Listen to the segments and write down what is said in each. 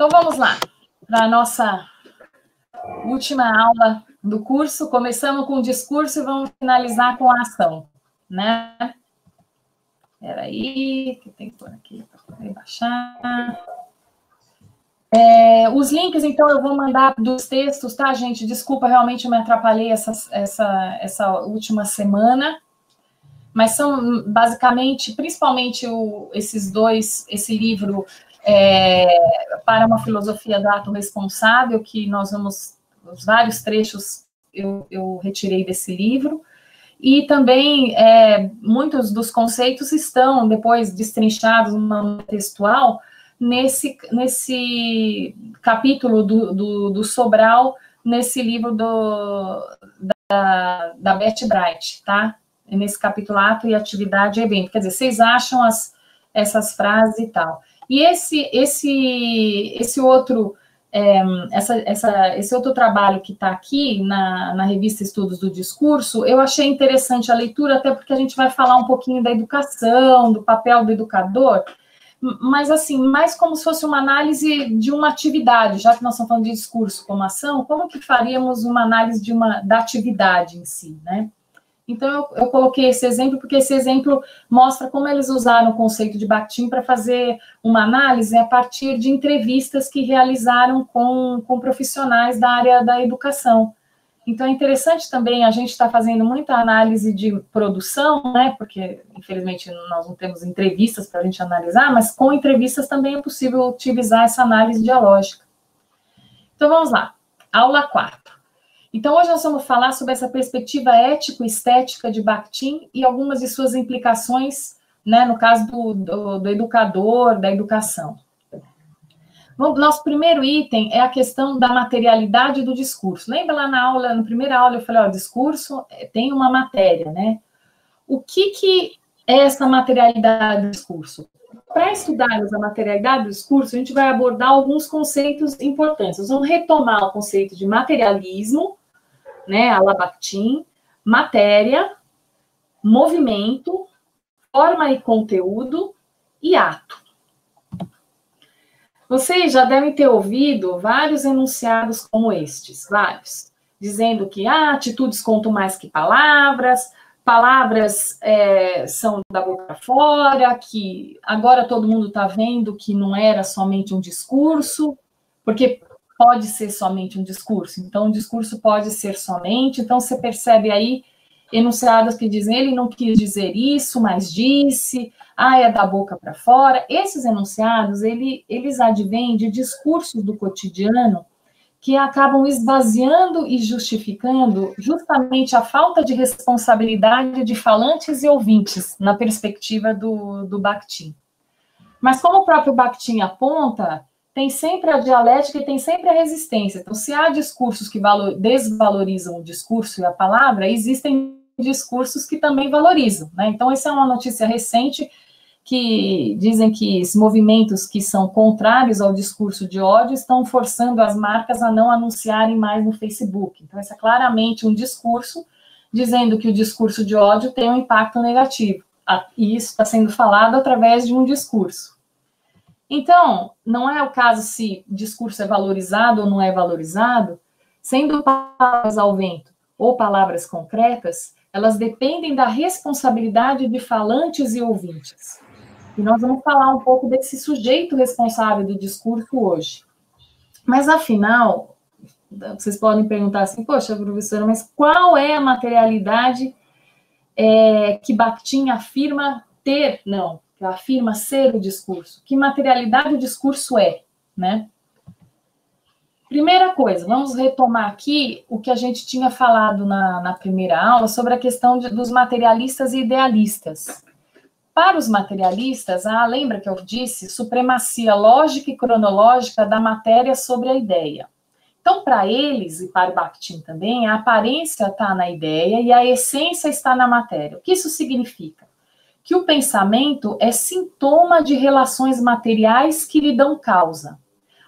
Então, vamos lá, para a nossa última aula do curso. Começamos com o discurso e vamos finalizar com a ação, né? Espera aí, que tem que pôr aqui para poder baixar. Os links, então, eu vou mandar dos textos, tá, gente? Desculpa, realmente eu me atrapalhei essa última semana, mas são basicamente, principalmente esse livro Para uma Filosofia do Ato Responsável, que nós vamos, os vários trechos eu retirei desse livro, e também muitos dos conceitos estão depois destrinchados numa textual nesse capítulo do Sobral, nesse livro da Beth Bright, tá? Nesse capítulo Ato e Atividade e Evento. Quer dizer, vocês acham essas frases e tal. E esse outro trabalho que está aqui na revista Estudos do Discurso, eu achei interessante a leitura, até porque a gente vai falar um pouquinho da educação, do papel do educador, mas assim, mais como se fosse uma análise de uma atividade, já que nós estamos falando de discurso como ação, como que faríamos uma análise da atividade em si, né? Então, eu coloquei esse exemplo, porque esse exemplo mostra como eles usaram o conceito de Bakhtin para fazer uma análise a partir de entrevistas que realizaram com profissionais da área da educação. Então, é interessante também, a gente está fazendo muita análise de produção, né, porque, infelizmente, nós não temos entrevistas para a gente analisar, mas com entrevistas também é possível utilizar essa análise dialógica. Então, vamos lá. Aula 4. Então, hoje nós vamos falar sobre essa perspectiva ético-estética de Bakhtin e algumas de suas implicações, né, no caso do educador, da educação. Bom, nosso primeiro item é a questão da materialidade do discurso. Lembra lá na primeira aula eu falei, ó, discurso tem uma matéria, né? O que é essa materialidade do discurso? Para estudarmos a materialidade do discurso, a gente vai abordar alguns conceitos importantes. Nós vamos retomar o conceito de materialismo, né, a la Bakhtin, matéria, movimento, forma e conteúdo e ato. Vocês já devem ter ouvido vários enunciados como estes, vários, dizendo que atitudes contam mais que palavras, palavras são da boca fora, que agora todo mundo está vendo que não era somente um discurso, porque pode ser somente um discurso, então o discurso pode ser somente, então você percebe aí enunciados que dizem, ele não quis dizer isso, mas disse, é da boca para fora. Esses enunciados, eles advêm de discursos do cotidiano que acabam esvaziando e justificando justamente a falta de responsabilidade de falantes e ouvintes, na perspectiva do Bakhtin. Mas como o próprio Bakhtin aponta, tem sempre a dialética e tem sempre a resistência. Então, se há discursos que desvalorizam o discurso e a palavra, existem discursos que também valorizam, né? Então, essa é uma notícia recente que dizem que os movimentos que são contrários ao discurso de ódio estão forçando as marcas a não anunciarem mais no Facebook. Então, esse é claramente um discurso dizendo que o discurso de ódio tem um impacto negativo. E isso está sendo falado através de um discurso. Então, não é o caso se o discurso é valorizado ou não é valorizado, sendo palavras ao vento ou palavras concretas, elas dependem da responsabilidade de falantes e ouvintes. E nós vamos falar um pouco desse sujeito responsável do discurso hoje. Mas, afinal, vocês podem perguntar assim, poxa, professora, mas qual é a materialidade que Bakhtin afirma ter? Não, que afirma ser o discurso. Que materialidade o discurso é, né? Primeira coisa, vamos retomar aqui o que a gente tinha falado na primeira aula sobre a questão dos materialistas e idealistas. Para os materialistas, lembra que eu disse, supremacia lógica e cronológica da matéria sobre a ideia. Então, para eles, e para o Bakhtin também, a aparência está na ideia e a essência está na matéria. O que isso significa? Que o pensamento é sintoma de relações materiais que lhe dão causa.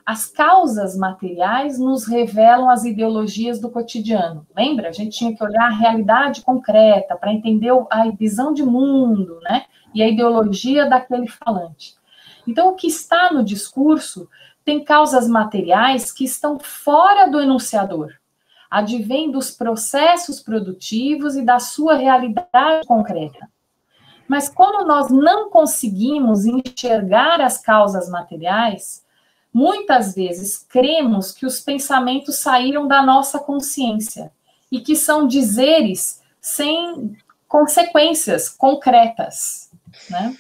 As causas materiais nos revelam as ideologias do cotidiano. Lembra? A gente tinha que olhar a realidade concreta para entender a visão de mundo, né? E a ideologia daquele falante. Então, o que está no discurso tem causas materiais que estão fora do enunciador, advém dos processos produtivos e da sua realidade concreta. Mas como nós não conseguimos enxergar as causas materiais, muitas vezes cremos que os pensamentos saíram da nossa consciência e que são dizeres sem consequências concretas, né?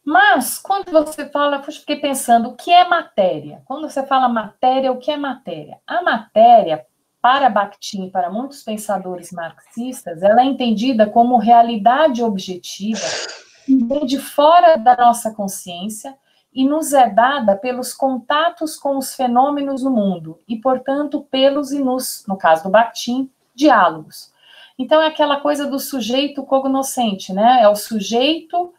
Mas, quando você fala, eu fiquei pensando, o que é matéria? Quando você fala matéria, o que é matéria? A matéria, para Bakhtin e para muitos pensadores marxistas, ela é entendida como realidade objetiva, que vem de fora da nossa consciência e nos é dada pelos contatos com os fenômenos no mundo, e, portanto, pelos e nos, no caso do Bakhtin, diálogos. Então, é aquela coisa do sujeito cognoscente, né? É o sujeito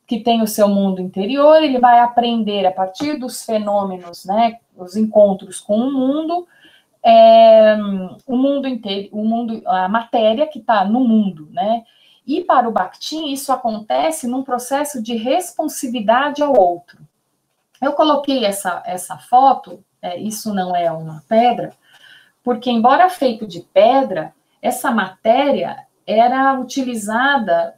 que tem o seu mundo interior, ele vai aprender a partir dos fenômenos, né, os encontros com o mundo inteiro, a matéria que está no mundo, né? E para o Bakhtin, isso acontece num processo de responsividade ao outro. Eu coloquei essa foto, isso não é uma pedra, porque, embora feito de pedra, essa matéria era utilizada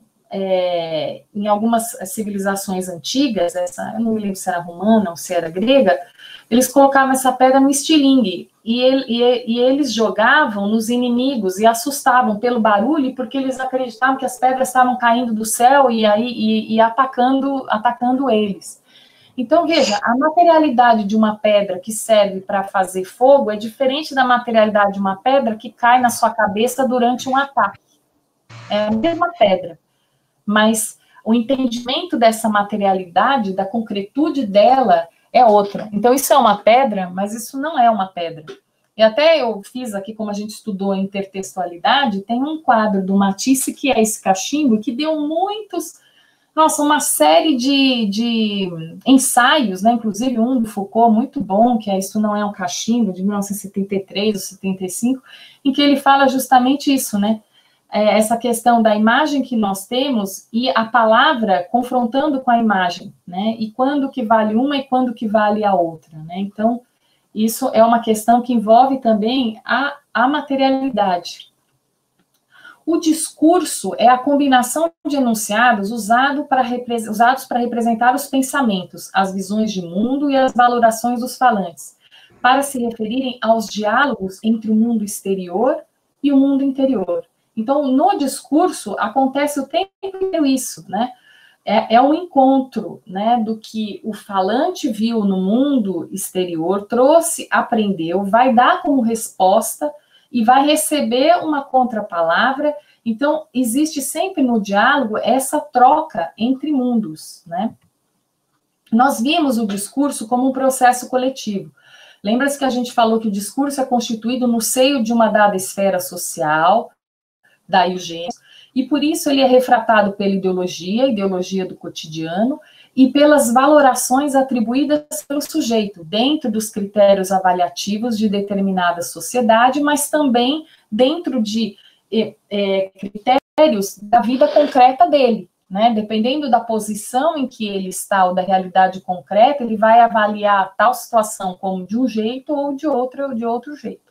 em algumas civilizações antigas, eu não me lembro se era romana ou se era grega, eles colocavam essa pedra no estilingue, e eles jogavam nos inimigos e assustavam pelo barulho, porque eles acreditavam que as pedras estavam caindo do céu e atacando eles. Então, veja, a materialidade de uma pedra que serve para fazer fogo é diferente da materialidade de uma pedra que cai na sua cabeça durante um ataque. É a mesma pedra, mas o entendimento dessa materialidade, da concretude dela, é outra. Então, isso é uma pedra, mas isso não é uma pedra. E até eu fiz aqui, como a gente estudou a intertextualidade, tem um quadro do Matisse, que é esse cachimbo, que deu uma série de ensaios, né? Inclusive um do Foucault, muito bom, que é Isso Não É um Cachimbo, de 1973 ou 75, em que ele fala justamente isso, né? Essa questão da imagem que nós temos e a palavra confrontando com a imagem, né? E quando que vale uma e quando que vale a outra, né? Então, isso é uma questão que envolve também a materialidade. O discurso é a combinação de enunciados usados para representar os pensamentos, as visões de mundo e as valorações dos falantes, para se referirem aos diálogos entre o mundo exterior e o mundo interior. Então, no discurso, acontece o tempo inteiro isso, né? É um encontro, né, do que o falante viu no mundo exterior, trouxe, aprendeu, vai dar como resposta e vai receber uma contrapalavra. Então, existe sempre no diálogo essa troca entre mundos, né? Nós vimos o discurso como um processo coletivo. Lembra-se que a gente falou que o discurso é constituído no seio de uma dada esfera social, daí o gênero, e por isso ele é refratado pela ideologia do cotidiano, e pelas valorações atribuídas pelo sujeito, dentro dos critérios avaliativos de determinada sociedade, mas também dentro de critérios da vida concreta dele, né? Dependendo da posição em que ele está, ou da realidade concreta, ele vai avaliar tal situação como de um jeito ou de outro jeito.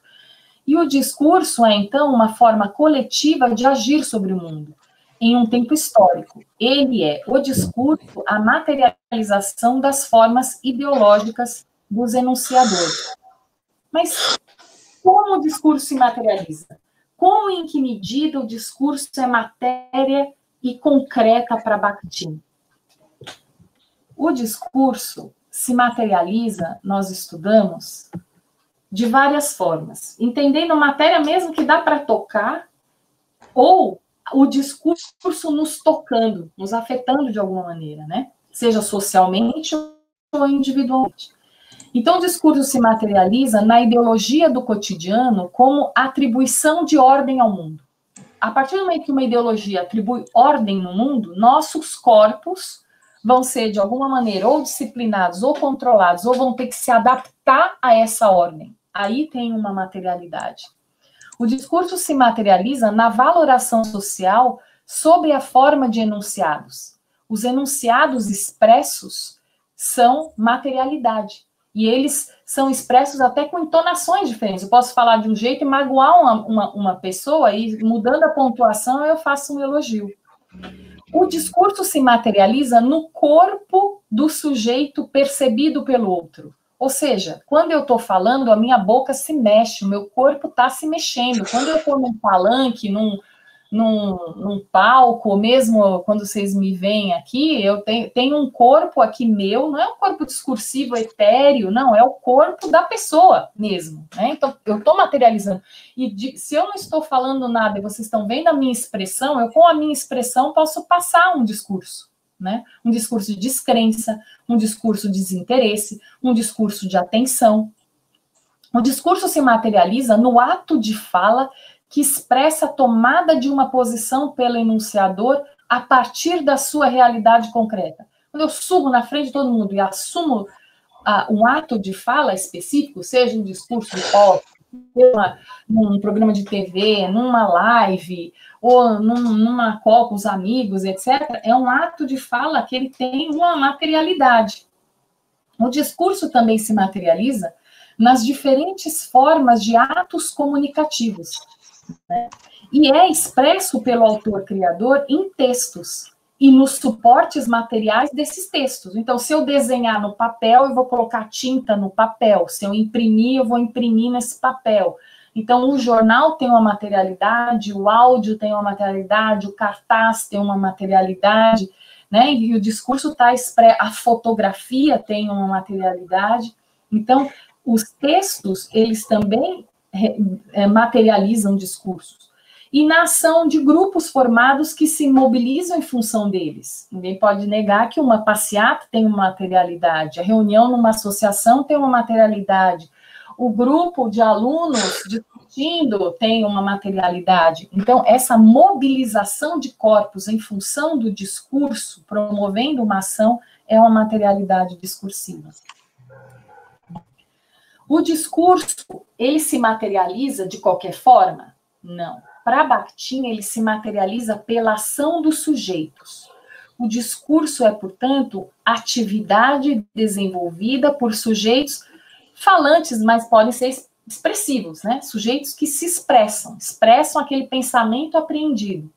E o discurso é, então, uma forma coletiva de agir sobre o mundo, em um tempo histórico. Ele é, o discurso, a materialização das formas ideológicas dos enunciadores. Mas como o discurso se materializa? Como e em que medida o discurso é matéria e concreta para Bakhtin? O discurso se materializa, nós estudamos, de várias formas, entendendo matéria mesmo que dá para tocar, ou o discurso nos tocando, nos afetando de alguma maneira, né? Seja socialmente ou individualmente. Então, o discurso se materializa na ideologia do cotidiano como atribuição de ordem ao mundo. A partir do momento que uma ideologia atribui ordem no mundo, nossos corpos vão ser, de alguma maneira, ou disciplinados, ou controlados, ou vão ter que se adaptar a essa ordem. Aí tem uma materialidade. O discurso se materializa na valoração social sob a forma de enunciados. Os enunciados expressos são materialidade. E eles são expressos até com entonações diferentes. Eu posso falar de um jeito e magoar uma pessoa, e mudando a pontuação eu faço um elogio. O discurso se materializa no corpo do sujeito percebido pelo outro. Ou seja, quando eu estou falando, a minha boca se mexe, o meu corpo está se mexendo. Quando eu estou num palanque, num palco, ou mesmo quando vocês me veem aqui, eu tenho um corpo aqui meu, não é um corpo discursivo etéreo, não, é o corpo da pessoa mesmo, né? Então, eu estou materializando. E se eu não estou falando nada e vocês estão vendo a minha expressão, eu com a minha expressão posso passar um discurso, né? Um discurso de descrença, um discurso de desinteresse, um discurso de atenção. O discurso se materializa no ato de fala que expressa a tomada de uma posição pelo enunciador a partir da sua realidade concreta. Quando eu subo na frente de todo mundo e assumo um ato de fala específico, seja um discurso de palco, num programa de TV, numa live, ou numa call com os amigos, etc., é um ato de fala que ele tem uma materialidade. O discurso também se materializa nas diferentes formas de atos comunicativos, né? E é expresso pelo autor-criador em textos e nos suportes materiais desses textos. Então, se eu desenhar no papel, eu vou colocar tinta no papel. Se eu imprimir, eu vou imprimir nesse papel. Então, o jornal tem uma materialidade, o áudio tem uma materialidade, o cartaz tem uma materialidade, né? E o discurso está expresso, a fotografia tem uma materialidade. Então, os textos, eles também materializam discursos. E na ação de grupos formados que se mobilizam em função deles. Ninguém pode negar que uma passeata tem uma materialidade, a reunião numa associação tem uma materialidade, o grupo de alunos discutindo tem uma materialidade. Então, essa mobilização de corpos em função do discurso, promovendo uma ação, é uma materialidade discursiva. O discurso, ele se materializa de qualquer forma? Não. Para Bakhtin, ele se materializa pela ação dos sujeitos. O discurso é, portanto, atividade desenvolvida por sujeitos falantes, mas podem ser expressivos, né? Sujeitos que se expressam aquele pensamento apreendido.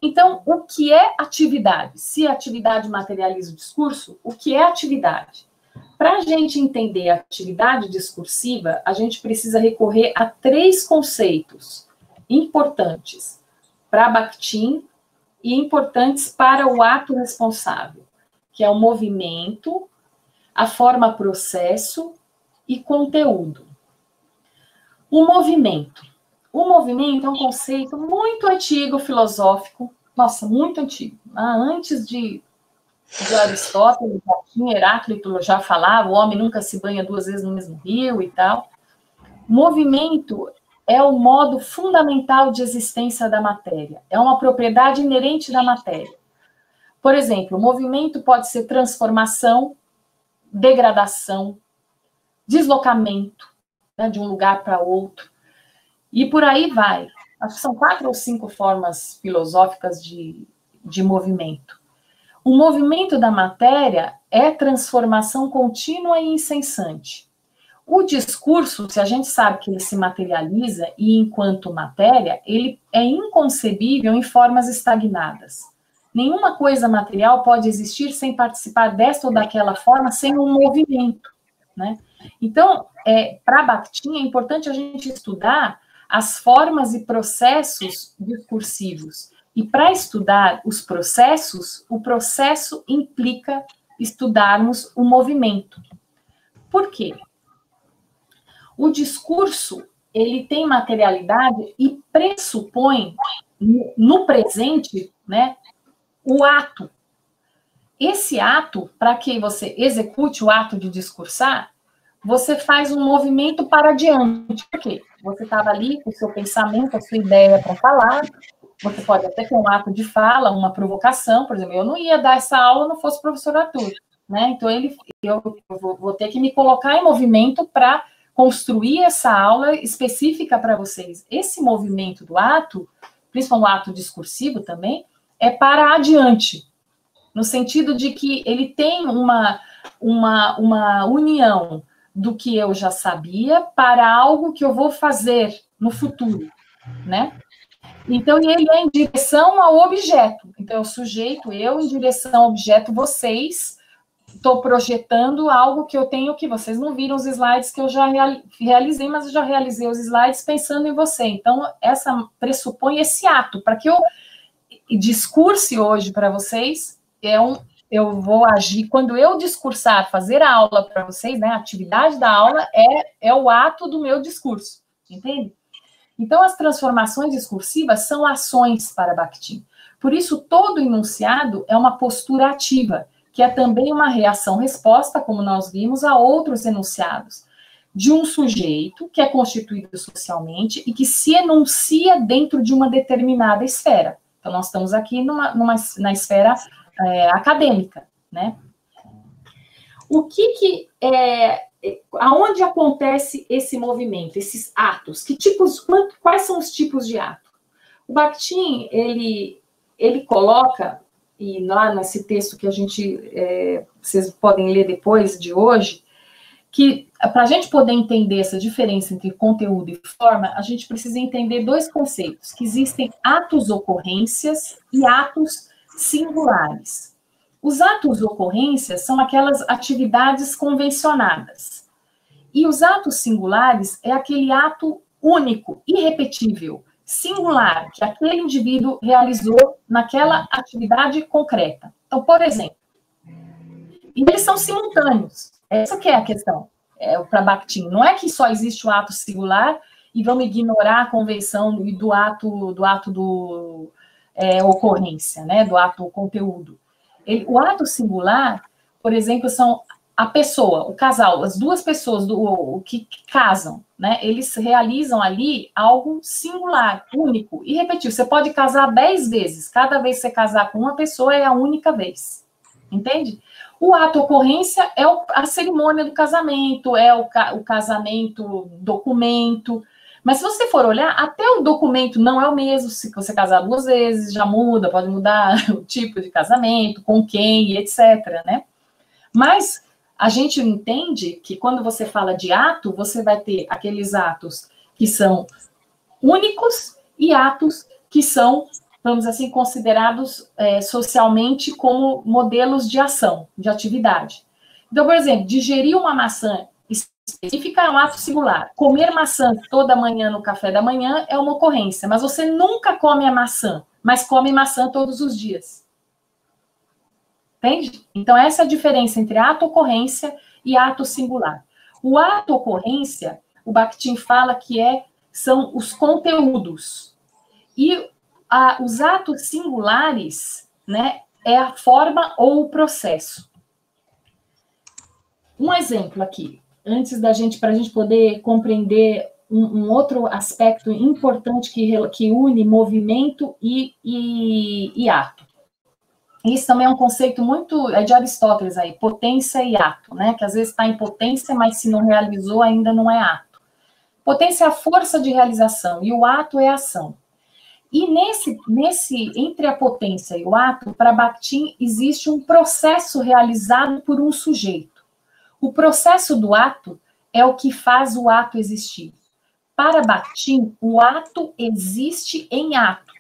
Então, o que é atividade? Se a atividade materializa o discurso, o que é atividade? Para a gente entender a atividade discursiva, a gente precisa recorrer a 3 conceitos importantes para Bakhtin e importantes para o ato responsável, que é o movimento, a forma processo e conteúdo. O movimento. O movimento é um conceito muito antigo, filosófico, nossa, muito antigo. Antes de Aristóteles, já tinha, Heráclito já falava, o homem nunca se banha 2 vezes no mesmo rio e tal. Movimento é o modo fundamental de existência da matéria, é uma propriedade inerente da matéria. Por exemplo, o movimento pode ser transformação, degradação, deslocamento, né, de um lugar para outro, e por aí vai. Acho que são 4 ou 5 formas filosóficas de movimento. O movimento da matéria é transformação contínua e incessante. O discurso, se a gente sabe que ele se materializa e enquanto matéria, ele é inconcebível em formas estagnadas. Nenhuma coisa material pode existir sem participar desta ou daquela forma, sem um movimento, né? Então, para Bakhtin, é importante a gente estudar as formas e processos discursivos. E para estudar os processos, o processo implica estudarmos o movimento. Por quê? O discurso, ele tem materialidade e pressupõe no presente, né, o ato. Esse ato, para que você execute o ato de discursar, você faz um movimento para adiante. Por quê? Você estava ali com o seu pensamento, a sua ideia para falar, você pode até ter um ato de fala, uma provocação, por exemplo, eu não ia dar essa aula se não fosse o professor Arthur, né? Então, eu vou ter que me colocar em movimento para construir essa aula específica para vocês. Esse movimento do ato, principalmente o ato discursivo também, é para adiante, no sentido de que ele tem uma uma união do que eu já sabia para algo que eu vou fazer no futuro, né? Então, ele é em direção ao objeto. Então, o sujeito, eu, em direção ao objeto, vocês, estou projetando algo que eu tenho que vocês não viram os slides que eu já realizei, mas eu já realizei os slides pensando em você. Então, essa pressupõe esse ato. Para que eu discurse hoje para vocês, eu vou agir, quando eu discursar, fazer a aula para vocês, né, a atividade da aula é o ato do meu discurso, entende? Então, as transformações discursivas são ações para Bakhtin. Por isso, todo enunciado é uma postura ativa, que é também uma reação-resposta, como nós vimos, a outros enunciados, de um sujeito que é constituído socialmente e que se enuncia dentro de uma determinada esfera. Então, nós estamos aqui na esfera acadêmica, né? Aonde acontece esse movimento, esses atos? Quais são os tipos de ato? O Bakhtin, ele coloca, e lá nesse texto que vocês podem ler depois de hoje, que para a gente poder entender essa diferença entre conteúdo e forma, a gente precisa entender dois conceitos, que existem atos-ocorrências e atos singulares. Os atos-ocorrências são aquelas atividades convencionadas. E os atos singulares é aquele ato único, irrepetível, singular, que aquele indivíduo realizou naquela atividade concreta. Então, por exemplo, e eles são simultâneos. Essa que é a questão para Bakhtin. Não é que só existe o ato singular e vamos ignorar a convenção do ato ocorrência, né, do ato conteúdo. O ato singular, por exemplo, são a pessoa, o casal, as duas pessoas que casam, né? Eles realizam ali algo singular, único, irrepetível. Você pode casar 10 vezes. Cada vez que você casar com uma pessoa é a única vez. Entende? O ato ocorrência é a cerimônia do casamento, é o casamento documento. Mas se você for olhar, até o documento não é o mesmo. Se você casar 2 vezes, já muda, pode mudar o tipo de casamento, com quem, e etc, né? Mas a gente entende que quando você fala de ato, você vai ter aqueles atos que são únicos e atos que são, vamos assim, considerados socialmente como modelos de ação, de atividade. Então, por exemplo, digerir uma maçã específica é um ato singular. Comer maçã toda manhã no café da manhã é uma ocorrência, mas você nunca come a maçã, mas come maçã todos os dias. Entende? Então, essa é a diferença entre ato-ocorrência e ato singular. O ato-ocorrência, o Bakhtin fala que são os conteúdos. E os atos singulares, né, é a forma ou o processo. Um exemplo aqui, antes para a gente poder compreender um outro aspecto importante que une movimento e ato. Isso também é um conceito muito de Aristóteles aí, potência e ato, né? Que às vezes está em potência, mas se não realizou ainda não é ato. Potência é a força de realização e o ato é a ação. E entre a potência e o ato, para Bakhtin existe um processo realizado por um sujeito. O processo do ato é o que faz o ato existir. Para Bakhtin, o ato existe em ato.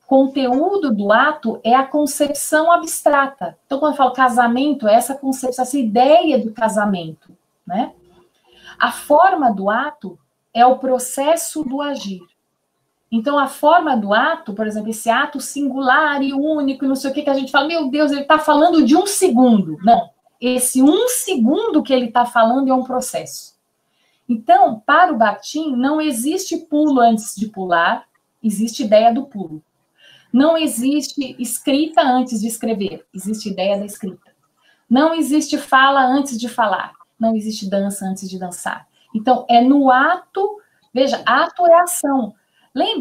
Conteúdo do ato é a concepção abstrata. Então, quando eu falo casamento, é essa concepção, essa ideia do casamento, né? A forma do ato é o processo do agir. Então, a forma do ato, por exemplo, esse ato singular e único, e não sei o que a gente fala, meu Deus, ele está falando de 1 segundo. Não, esse 1 segundo que ele está falando é um processo. Então, para o Bakhtin, não existe pulo antes de pular, existe ideia do pulo. Não existe escrita antes de escrever, existe ideia da escrita. Não existe fala antes de falar, não existe dança antes de dançar. Então, é no ato, veja, ato é ação.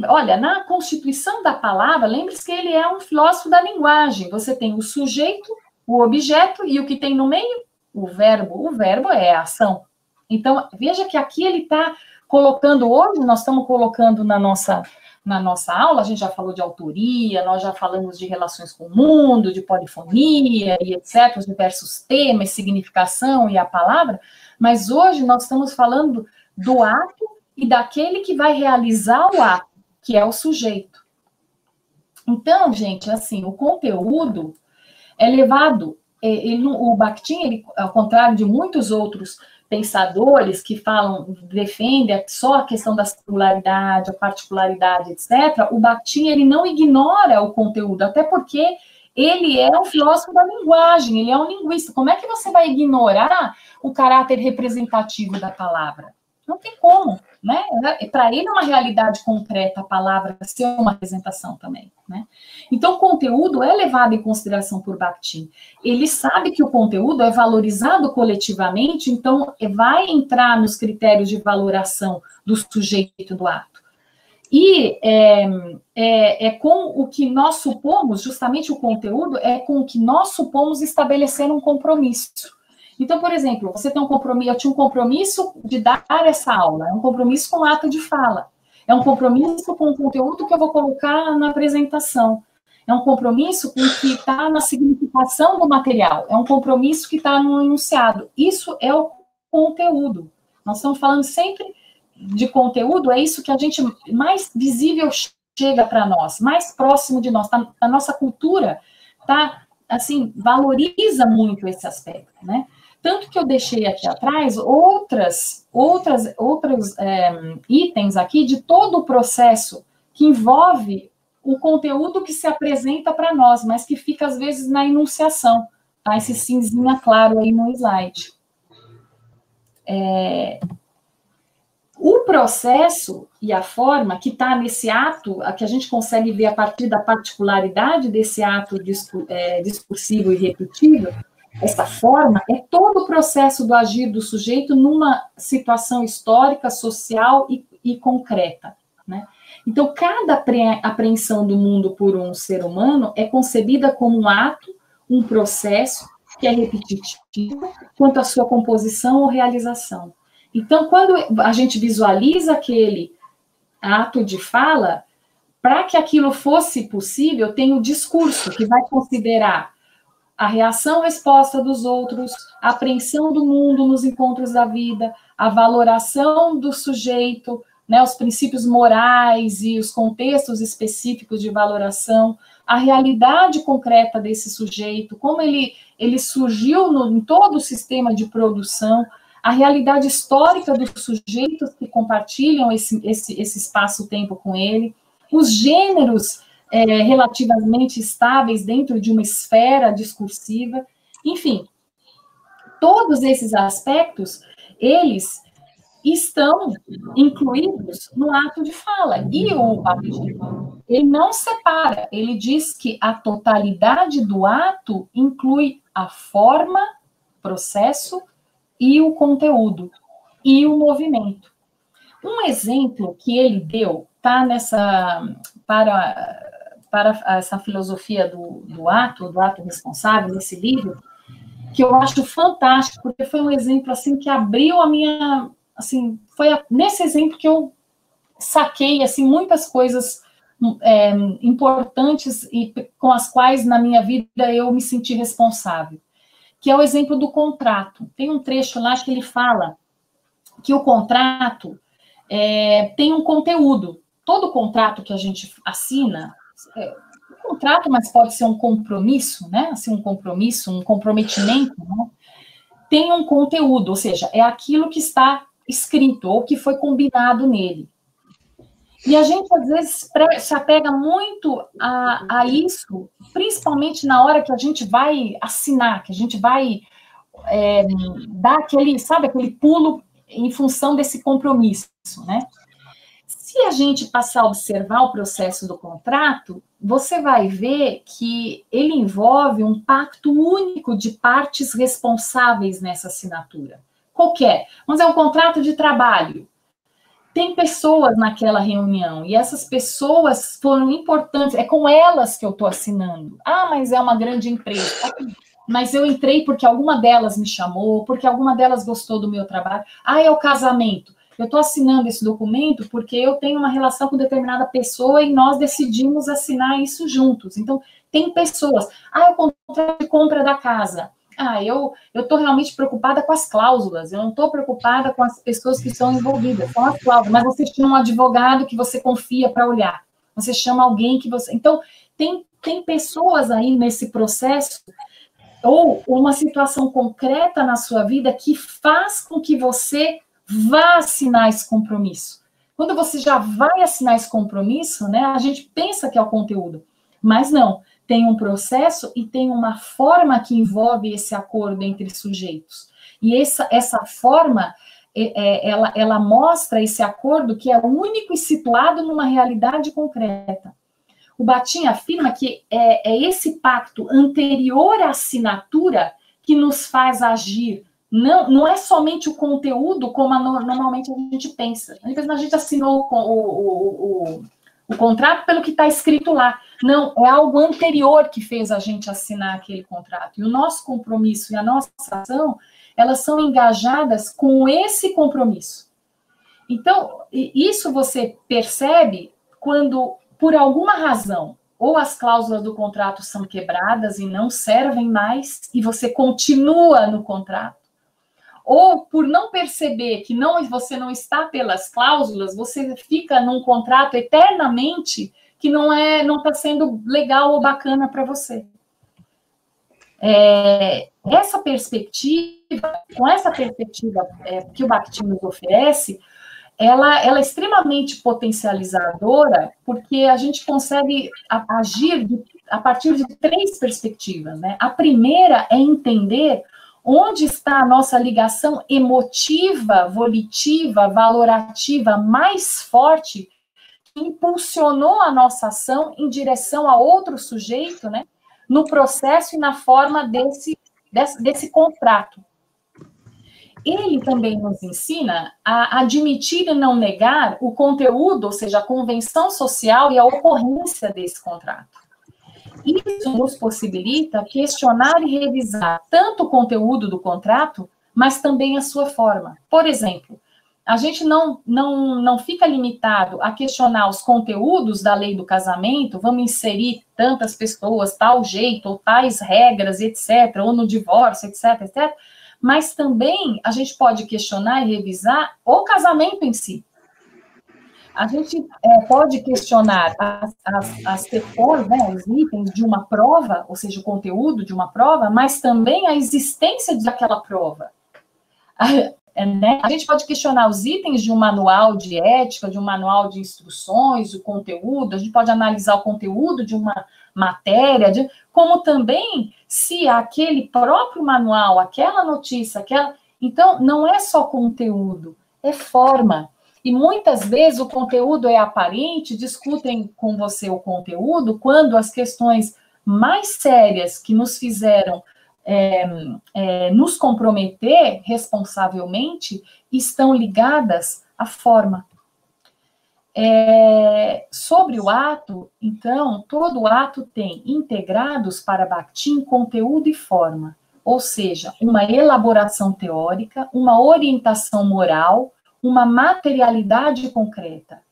Olha, na constituição da palavra, lembre-se que ele é um filósofo da linguagem. Você tem o sujeito, o objeto e o que tem no meio? O verbo. O verbo é a ação. Então, veja que aqui ele está colocando, hoje nós estamos colocando na nossa na nossa aula, a gente já falou de autoria, nós já falamos de relações com o mundo, de polifonia e etc., os diversos temas, significação e a palavra, mas hoje nós estamos falando do ato e daquele que vai realizar o ato, que é o sujeito. Então, gente, assim, o conteúdo é levado, o Bakhtin, ele, ao contrário de muitos outros pensadores que falam, defendem só a questão da singularidade, a particularidade, etc., o Bakhtin, ele não ignora o conteúdo, até porque ele é um filósofo da linguagem, ele é um linguista. Como é que você vai ignorar o caráter representativo da palavra? Não tem como, né? Para ele é uma realidade concreta a palavra ser uma representação também, né? Então, o conteúdo é levado em consideração por Bakhtin. Ele sabe que o conteúdo é valorizado coletivamente, então vai entrar nos critérios de valoração do sujeito do ato. E é com o que nós supomos, justamente o conteúdo, é com o que nós supomos estabelecer um compromisso. Então, por exemplo, você tem um compromisso, eu tinha um compromisso de dar essa aula, é um compromisso com o ato de fala, é um compromisso com o conteúdo que eu vou colocar na apresentação, é um compromisso com o que está na significação do material, é um compromisso que está no enunciado. Isso é o conteúdo. Nós estamos falando sempre de conteúdo, é isso que a gente mais visível chega para nós, mais próximo de nós, a nossa cultura assim, valoriza muito esse aspecto, né? Tanto que eu deixei aqui atrás outros itens aqui de todo o processo que envolve o conteúdo que se apresenta para nós, mas que fica, às vezes, na enunciação, tá? Esse cinzinha claro aí no slide. O processo e a forma que está nesse ato, a que a gente consegue ver a partir da particularidade desse ato discursivo e repetível, essa forma é todo o processo do agir do sujeito numa situação histórica, social e concreta, né? Então, cada apreensão do mundo por um ser humano é concebida como um ato, um processo que é repetitivo quanto à sua composição ou realização. Então, quando a gente visualiza aquele ato de fala, para que aquilo fosse possível, tem o discurso, que vai considerar a reação-resposta dos outros, a apreensão do mundo nos encontros da vida, a valoração do sujeito, né, os princípios morais e os contextos específicos de valoração, a realidade concreta desse sujeito, como ele surgiu em todo o sistema de produção, a realidade histórica dos sujeitos que compartilham esse espaço-tempo com ele, os gêneros relativamente estáveis dentro de uma esfera discursiva, enfim, todos esses aspectos, eles estão incluídos no ato de fala. E o Bakhtin, ele não separa, ele diz que a totalidade do ato inclui a forma, processo e o conteúdo, e o movimento. Um exemplo que ele deu, tá para essa filosofia do ato responsável, nesse livro, que eu acho fantástico, porque foi um exemplo, assim, que abriu a minha, assim, nesse exemplo que eu saquei, assim, muitas coisas importantes e com as quais, na minha vida, eu me senti responsável, que é o exemplo do contrato. Tem um trecho lá que ele fala que o contrato tem um conteúdo. Todo contrato que a gente assina, um contrato, mas pode ser um compromisso, né? Assim, um compromisso, um comprometimento, né? Tem um conteúdo, ou seja, é aquilo que está escrito ou que foi combinado nele. E a gente, às vezes, se apega muito a isso, principalmente na hora que a gente vai assinar, que a gente vai dar aquele pulo em função desse compromisso, né? Se a gente passar a observar o processo do contrato, você vai ver que ele envolve um pacto único de partes responsáveis nessa assinatura. Qualquer. Vamos dizer, um contrato de trabalho. Tem pessoas naquela reunião, e essas pessoas foram importantes, é com elas que eu estou assinando. Ah, mas é uma grande empresa. Mas eu entrei porque alguma delas me chamou, porque alguma delas gostou do meu trabalho. Ah, é o casamento. eu estou assinando esse documento porque eu tenho uma relação com determinada pessoa e nós decidimos assinar isso juntos. Então, tem pessoas, o contrato de compra da casa. Eu estou realmente preocupada com as cláusulas, eu não estou preocupada com as pessoas que estão envolvidas, são as cláusulas, mas você chama um advogado que você confia para olhar, você chama alguém que você... Então, tem pessoas aí nesse processo, ou uma situação concreta na sua vida que faz com que você vá assinar esse compromisso. Quando você já vai assinar esse compromisso, né, a gente pensa que é o conteúdo, mas não. Tem um processo e tem uma forma que envolve esse acordo entre sujeitos. E essa forma, ela mostra esse acordo que é único e situado numa realidade concreta. O Bakhtin afirma que é esse pacto anterior à assinatura que nos faz agir. Não é somente o conteúdo, como normalmente a gente pensa. A gente assinou o contrato pelo que está escrito lá. Não, é algo anterior que fez a gente assinar aquele contrato. E o nosso compromisso e a nossa ação, elas são engajadas com esse compromisso. Então, isso você percebe quando, por alguma razão, ou as cláusulas do contrato são quebradas e não servem mais, e você continua no contrato, ou por não perceber que você não está pelas cláusulas, você fica num contrato eternamente que não está sendo legal ou bacana para você. Essa perspectiva, com essa perspectiva que o Bakhtin nos oferece, ela é extremamente potencializadora, porque a gente consegue agir a partir de 3 perspectivas, né? A primeira é entender onde está a nossa ligação emotiva, volitiva, valorativa mais forte, que impulsionou a nossa ação em direção a outro sujeito, né? No processo e na forma desse contrato. Ele também nos ensina a admitir e não negar o conteúdo, ou seja, a convenção social e a ocorrência desse contrato. Isso nos possibilita questionar e revisar tanto o conteúdo do contrato, mas também a sua forma. Por exemplo, a gente não fica limitado a questionar os conteúdos da lei do casamento, vamos inserir tantas pessoas, tal jeito, ou tais regras, etc., ou no divórcio, etc., etc., mas também a gente pode questionar e revisar o casamento em si. A gente pode questionar as questões, né, os itens de uma prova, ou seja, o conteúdo de uma prova, mas também a existência daquela prova. Né? A gente pode questionar os itens de um manual de ética, de um manual de instruções, o conteúdo, a gente pode analisar o conteúdo de uma matéria, como também se aquele próprio manual, aquela notícia, Então, não é só conteúdo, é forma. E muitas vezes o conteúdo é aparente, discutem com você o conteúdo, quando as questões mais sérias que nos fizeram nos comprometer responsavelmente estão ligadas à forma. Sobre o ato, então, todo ato tem integrados para Bakhtin conteúdo e forma, ou seja, uma elaboração teórica, uma orientação moral, uma materialidade concreta.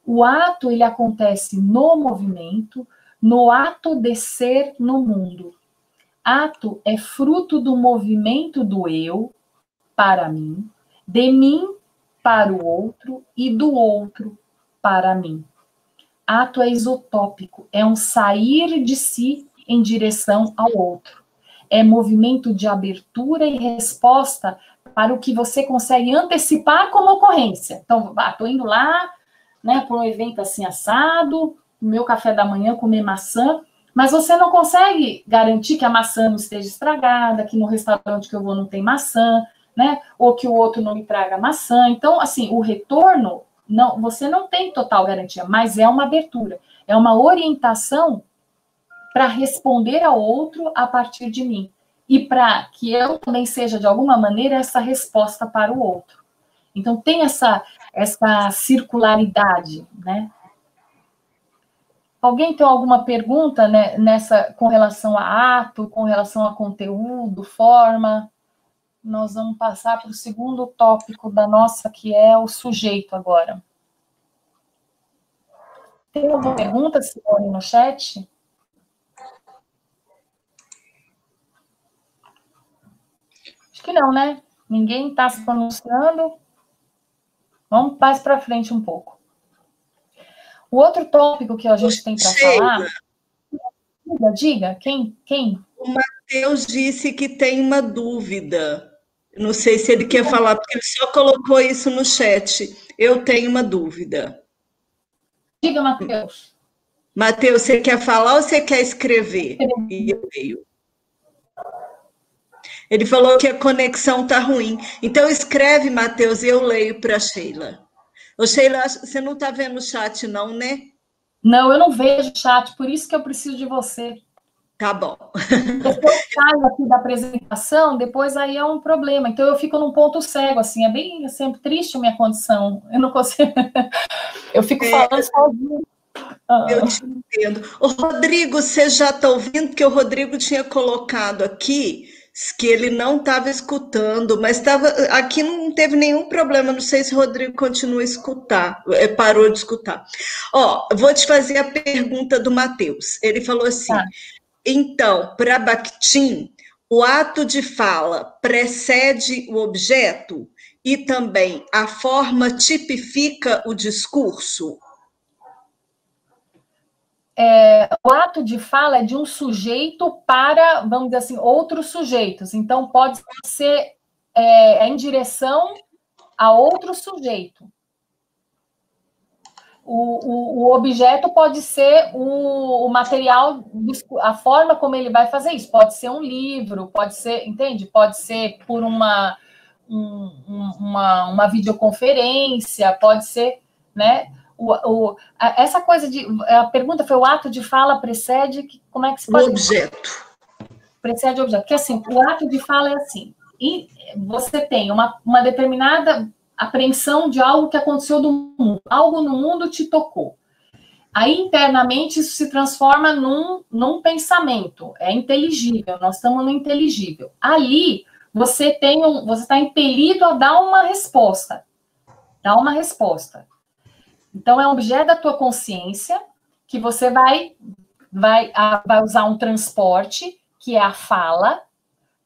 O ato, ele acontece no movimento, no ato de ser no mundo. Ato é fruto do movimento do eu para mim, de mim para o outro e do outro para mim. Ato é isotópico, é um sair de si em direção ao outro. É movimento de abertura e resposta para o que você consegue antecipar como ocorrência. Então, estou indo lá, né, para um evento assim assado, no meu café da manhã comer maçã, mas você não consegue garantir que a maçã não esteja estragada, que no restaurante que eu vou não tem maçã, né? Ou que o outro não me traga maçã. Então, assim, o retorno, você não tem total garantia, mas é uma abertura, é uma orientação para responder ao outro a partir de mim. E para que eu também seja, de alguma maneira, essa resposta para o outro. Então, tem essa circularidade, né? Alguém tem alguma pergunta, né, com relação a ato, com relação a conteúdo, forma? nós vamos passar para o segundo tópico da nossa, que é o sujeito agora. Tem alguma pergunta, Simone, no chat? Acho que não, né? Ninguém está se pronunciando. Vamos mais para frente um pouco. O outro tópico que a gente tem para falar... Diga, quem? O Matheus disse que tem uma dúvida. Não sei se ele quer falar, porque ele só colocou isso no chat. Eu tenho uma dúvida. Diga, Matheus. Matheus, você quer falar ou você quer escrever? E eu leio. Ele falou que a conexão está ruim. Então, escreve, Matheus, e eu leio para a Sheila. Ô, Sheila, você não está vendo o chat, não, né? Não, eu não vejo chat, por isso que eu preciso de você. Tá bom. Depois eu saio aqui da apresentação, depois aí é um problema. Então, eu fico num ponto cego, assim, é bem sempre triste a minha condição. Eu não consigo... Eu fico falando sozinho. Eu te entendo. O Rodrigo, você já está ouvindo? Porque o Rodrigo tinha colocado aqui que ele não estava escutando, mas estava aqui não teve nenhum problema. Não sei se o Rodrigo continua a escutar, parou de escutar. Ó, vou te fazer a pergunta do Matheus. Ele falou assim: então, para Bakhtin, o ato de fala precede o objeto e também a forma tipifica o discurso? O ato de fala é de um sujeito para, vamos dizer assim, outros sujeitos. Então, pode ser em direção a outro sujeito. O objeto pode ser o material, a forma como ele vai fazer isso. Pode ser um livro, pode ser, entende? Pode ser por uma videoconferência, pode ser, né? Essa coisa de... A pergunta foi: o ato de fala precede... Como é que se pode... O objeto. Precede o objeto. Porque, assim, o ato de fala é assim. E você tem uma determinada apreensão de algo que aconteceu no mundo. Algo no mundo te tocou. Aí, internamente, isso se transforma num pensamento. É inteligível. Nós estamos no inteligível. Ali, você está impelido a dar uma resposta. Dar uma resposta. Então, é um objeto da tua consciência que você vai usar um transporte, que é a fala,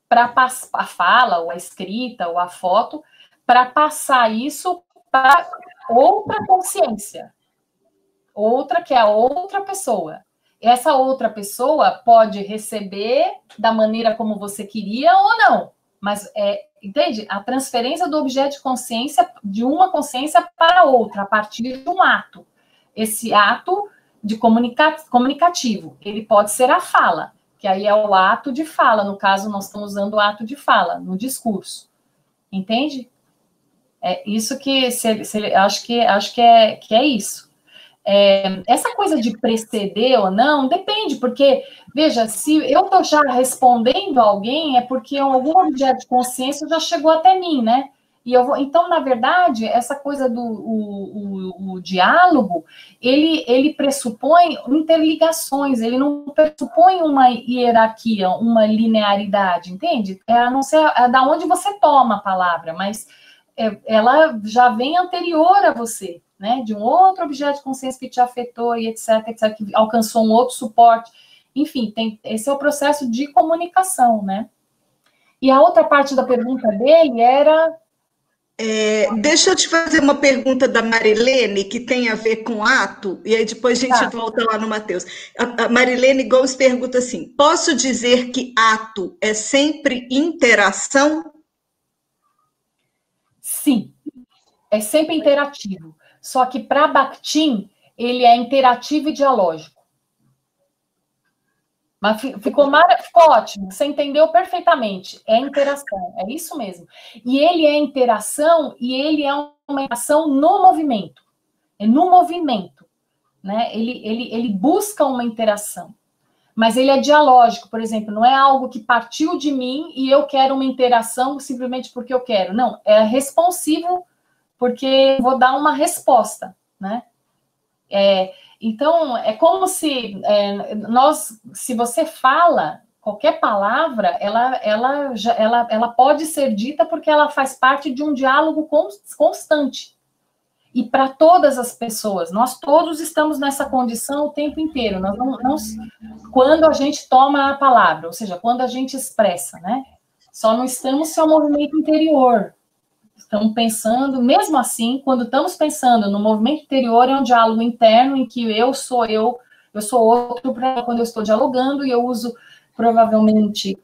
para passar a fala, ou a escrita, ou a foto, para passar isso para outra consciência. Outra, que é a outra pessoa. Essa outra pessoa pode receber da maneira como você queria ou não. Mas, entende? A transferência do objeto de consciência de uma consciência para outra, a partir de um ato. Esse ato de comunicativo, ele pode ser a fala, que aí é o ato de fala. No caso, nós estamos usando o ato de fala, no discurso. Entende? É isso que... acho que é isso. Essa coisa de preceder ou não, depende, porque, veja, se eu estou já respondendo a alguém, é porque algum objeto de consciência já chegou até mim, né? Então, na verdade, essa coisa do diálogo, ele pressupõe interligações, ele não pressupõe uma hierarquia, uma linearidade, entende? A não ser da onde você toma a palavra, mas ela já vem anterior a você, né, de um outro objeto de consciência que te afetou e etc, que alcançou um outro suporte. Enfim, esse é o processo de comunicação, né? E a outra parte da pergunta dele era... Deixa eu te fazer uma pergunta da Marilene, que tem a ver com ato, e aí depois a gente volta lá no Matheus. A Marilene Gomes pergunta assim: posso dizer que ato é sempre interação? Sim, é sempre interativo. Só que para Bakhtin, ele é interativo e dialógico. Mas ficou ótimo, você entendeu perfeitamente. É interação, é isso mesmo. E ele é interação, e ele é uma interação no movimento. É no movimento, né? Ele busca uma interação. Mas ele é dialógico, por exemplo, não é algo que partiu de mim e eu quero uma interação simplesmente porque eu quero. Não, é responsivo porque eu vou dar uma resposta, né? Então, é como se se você fala Qualquer palavra, ela pode ser dita porque ela faz parte de um diálogo constante. E para todas as pessoas, nós todos estamos nessa condição o tempo inteiro. Nós quando a gente toma a palavra, ou seja, quando a gente expressa, né? Só não estamos se é um movimento interior. Estamos pensando, mesmo assim, quando estamos pensando no movimento interior, é um diálogo interno em que eu sou outro quando eu estou dialogando, e eu uso provavelmente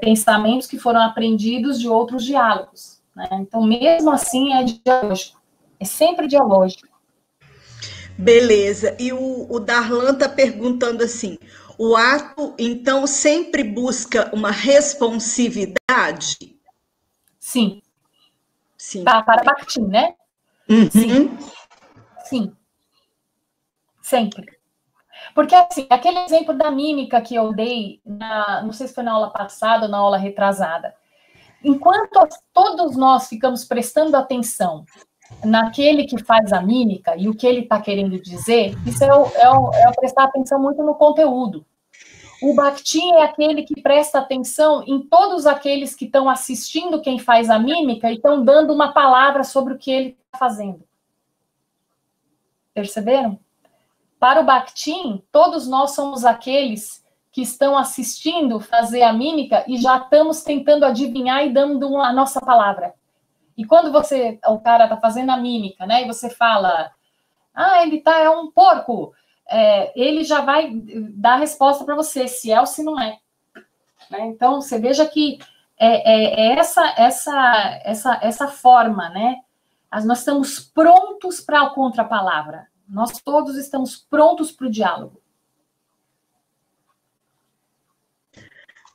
pensamentos que foram aprendidos de outros diálogos, né? Então, mesmo assim, é dialógico. É sempre dialógico. Beleza. E o Darlan está perguntando assim: o ato, então, sempre busca uma responsividade? Sim. Sim. Para Bakhtin, né? Uhum. Sim. Sim. Sempre. Porque, assim, aquele exemplo da mímica que eu dei, não sei se foi na aula passada ou na aula retrasada, enquanto todos nós ficamos prestando atenção naquele que faz a mímica e o que ele está querendo dizer, isso é prestar atenção muito no conteúdo. O Bakhtin é aquele que presta atenção em todos aqueles que estão assistindo quem faz a mímica e estão dando uma palavra sobre o que ele está fazendo. Perceberam? Para o Bakhtin, todos nós somos aqueles que estão assistindo fazer a mímica e já estamos tentando adivinhar e dando a nossa palavra. E quando o cara está fazendo a mímica, né, e você fala, ele é um porco, ele já vai dar a resposta para você, se é ou se não é. Né? Então, você veja que essa forma, né? Nós estamos prontos para a contrapalavra. Nós todos estamos prontos para o diálogo.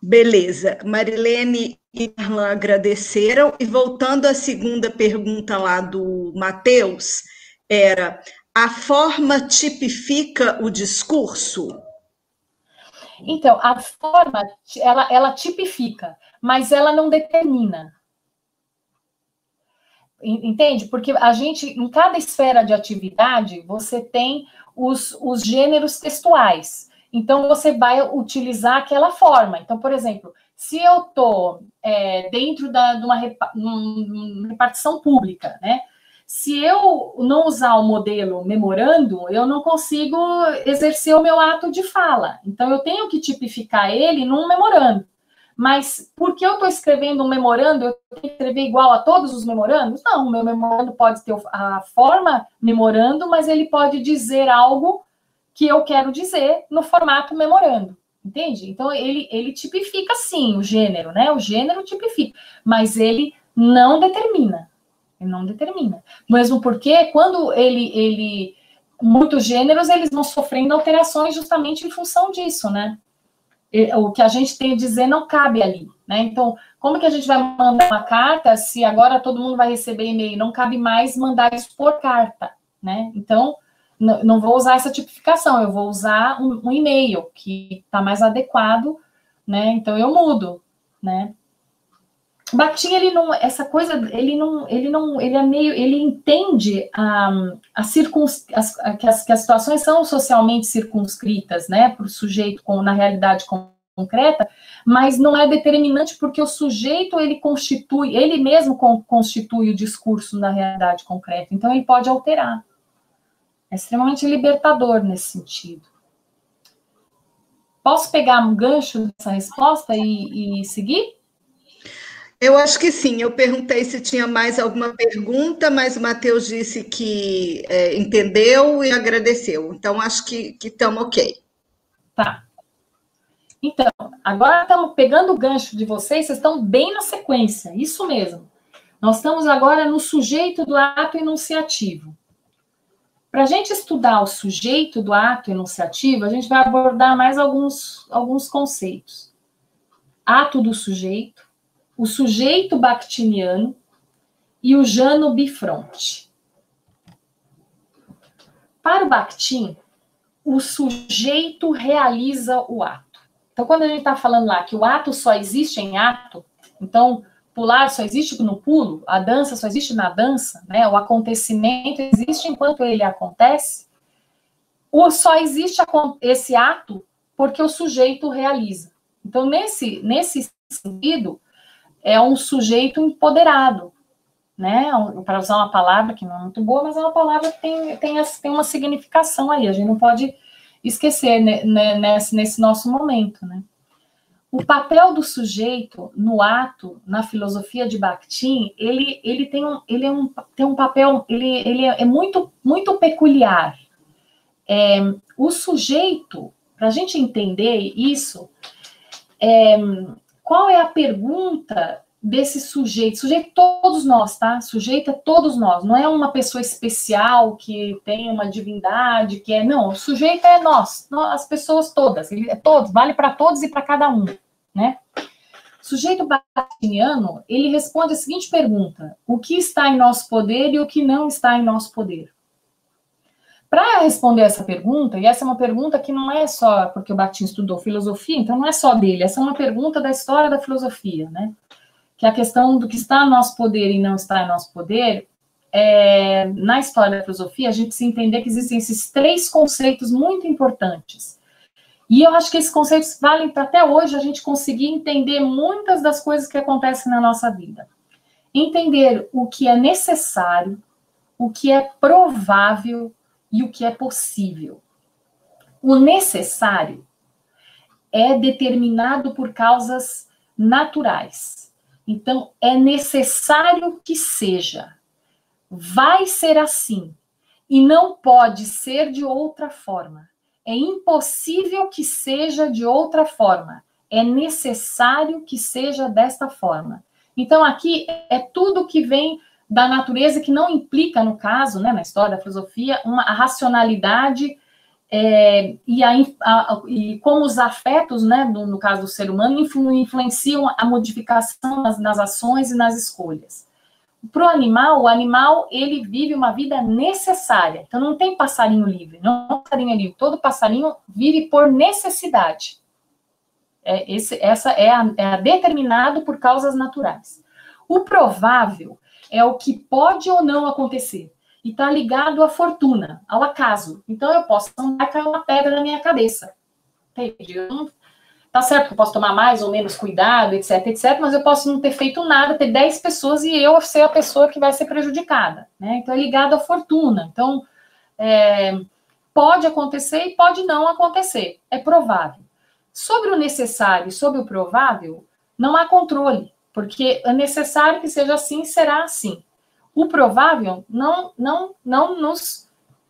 Beleza. Marilene e Darlan agradeceram. E voltando à segunda pergunta lá do Matheus, era: a forma tipifica o discurso? Então, a forma, ela tipifica, mas ela não determina. Entende? Porque a gente, em cada esfera de atividade, você tem os gêneros textuais. Então, você vai utilizar aquela forma. Então, por exemplo, se eu estou dentro de uma repartição pública, né? Se eu não usar o modelo memorando, eu não consigo exercer o meu ato de fala. Então, eu tenho que tipificar ele num memorando. Mas porque eu estou escrevendo um memorando, eu tenho que escrever igual a todos os memorandos? Não, o meu memorando pode ter a forma memorando, mas ele pode dizer algo que eu quero dizer no formato memorando, entende? Então, ele tipifica, sim, o gênero, né? O gênero tipifica, mas ele não determina. Ele não determina. Mesmo porque, quando muitos gêneros, eles vão sofrendo alterações justamente em função disso, né? O que a gente tem a dizer não cabe ali, né? Então, como que a gente vai mandar uma carta se agora todo mundo vai receber e-mail? Não cabe mais mandar isso por carta, né? Então, não vou usar essa tipificação, eu vou usar um e-mail que está mais adequado, né? Então, eu mudo, né? Bakhtin, ele entende que as situações são socialmente circunscritas, né, para o sujeito na realidade concreta, mas não é determinante porque o sujeito, ele mesmo constitui o discurso na realidade concreta, então ele pode alterar. É extremamente libertador nesse sentido. Posso pegar um gancho dessa resposta e seguir? Eu acho que sim. Eu perguntei se tinha mais alguma pergunta, mas o Matheus disse que entendeu e agradeceu. Então, acho que estamos ok. Tá. Então, agora estamos pegando o gancho de vocês estão bem na sequência, isso mesmo. Nós estamos agora no sujeito do ato enunciativo. Para a gente estudar o sujeito do ato enunciativo, a gente vai abordar mais alguns conceitos. Ato do sujeito, o sujeito bakhtiniano e o Jano bifronte. Para o Bakhtin, o sujeito realiza o ato. Então, quando a gente está falando lá que o ato só existe em ato, então, pular só existe no pulo, a dança só existe na dança, né? O acontecimento existe enquanto ele acontece, só existe esse ato porque o sujeito realiza. Então, nesse sentido, é um sujeito empoderado, né? Para usar uma palavra que não é muito boa, mas é uma palavra que tem uma significação aí, a gente não pode esquecer nesse nosso momento, né? O papel do sujeito no ato, na filosofia de Bakhtin, ele tem um papel, ele é muito, muito peculiar. O sujeito, para a gente entender isso, qual é a pergunta desse sujeito? Sujeito todos nós, tá? Sujeito é todos nós, não é uma pessoa especial que tem uma divindade, não, o sujeito é nós, as pessoas todas, ele é todos, vale para todos e para cada um, né? O sujeito bakhtiniano, ele responde a seguinte pergunta: o que está em nosso poder e o que não está em nosso poder? Para responder essa pergunta, e essa é uma pergunta que não é só porque o Bakhtin estudou filosofia, então não é só dele, essa é uma pergunta da história da filosofia, né? Que a questão do que está no nosso poder e não está em nosso poder, na história da filosofia, a gente precisa entender que existem esses 3 conceitos muito importantes. E eu acho que esses conceitos valem para até hoje a gente conseguir entender muitas das coisas que acontecem na nossa vida. Entender o que é necessário, o que é provável e o que é possível. O necessário é determinado por causas naturais. Então, é necessário que seja. Vai ser assim. E não pode ser de outra forma. É impossível que seja de outra forma. É necessário que seja desta forma. Então, aqui é tudo que vem da natureza, que não implica, no caso, né, na história da filosofia, a racionalidade e como os afetos, né, no caso do ser humano, influenciam a modificação nas ações e nas escolhas. Para o animal, ele vive uma vida necessária. Então, não tem passarinho livre, não é passarinho livre. Todo passarinho vive por necessidade. Essa é determinado por causas naturais. O provável é o que pode ou não acontecer. E está ligado à fortuna, ao acaso. Então, eu posso andar e cair uma pedra na minha cabeça. Entendi? Tá certo que eu posso tomar mais ou menos cuidado, etc, etc, mas eu posso não ter feito nada, ter 10 pessoas e eu ser a pessoa que vai ser prejudicada, né? Então, é ligado à fortuna. Então, pode acontecer e pode não acontecer. É provável. Sobre o necessário e sobre o provável, não há controle, porque é necessário que seja assim, será assim. O provável não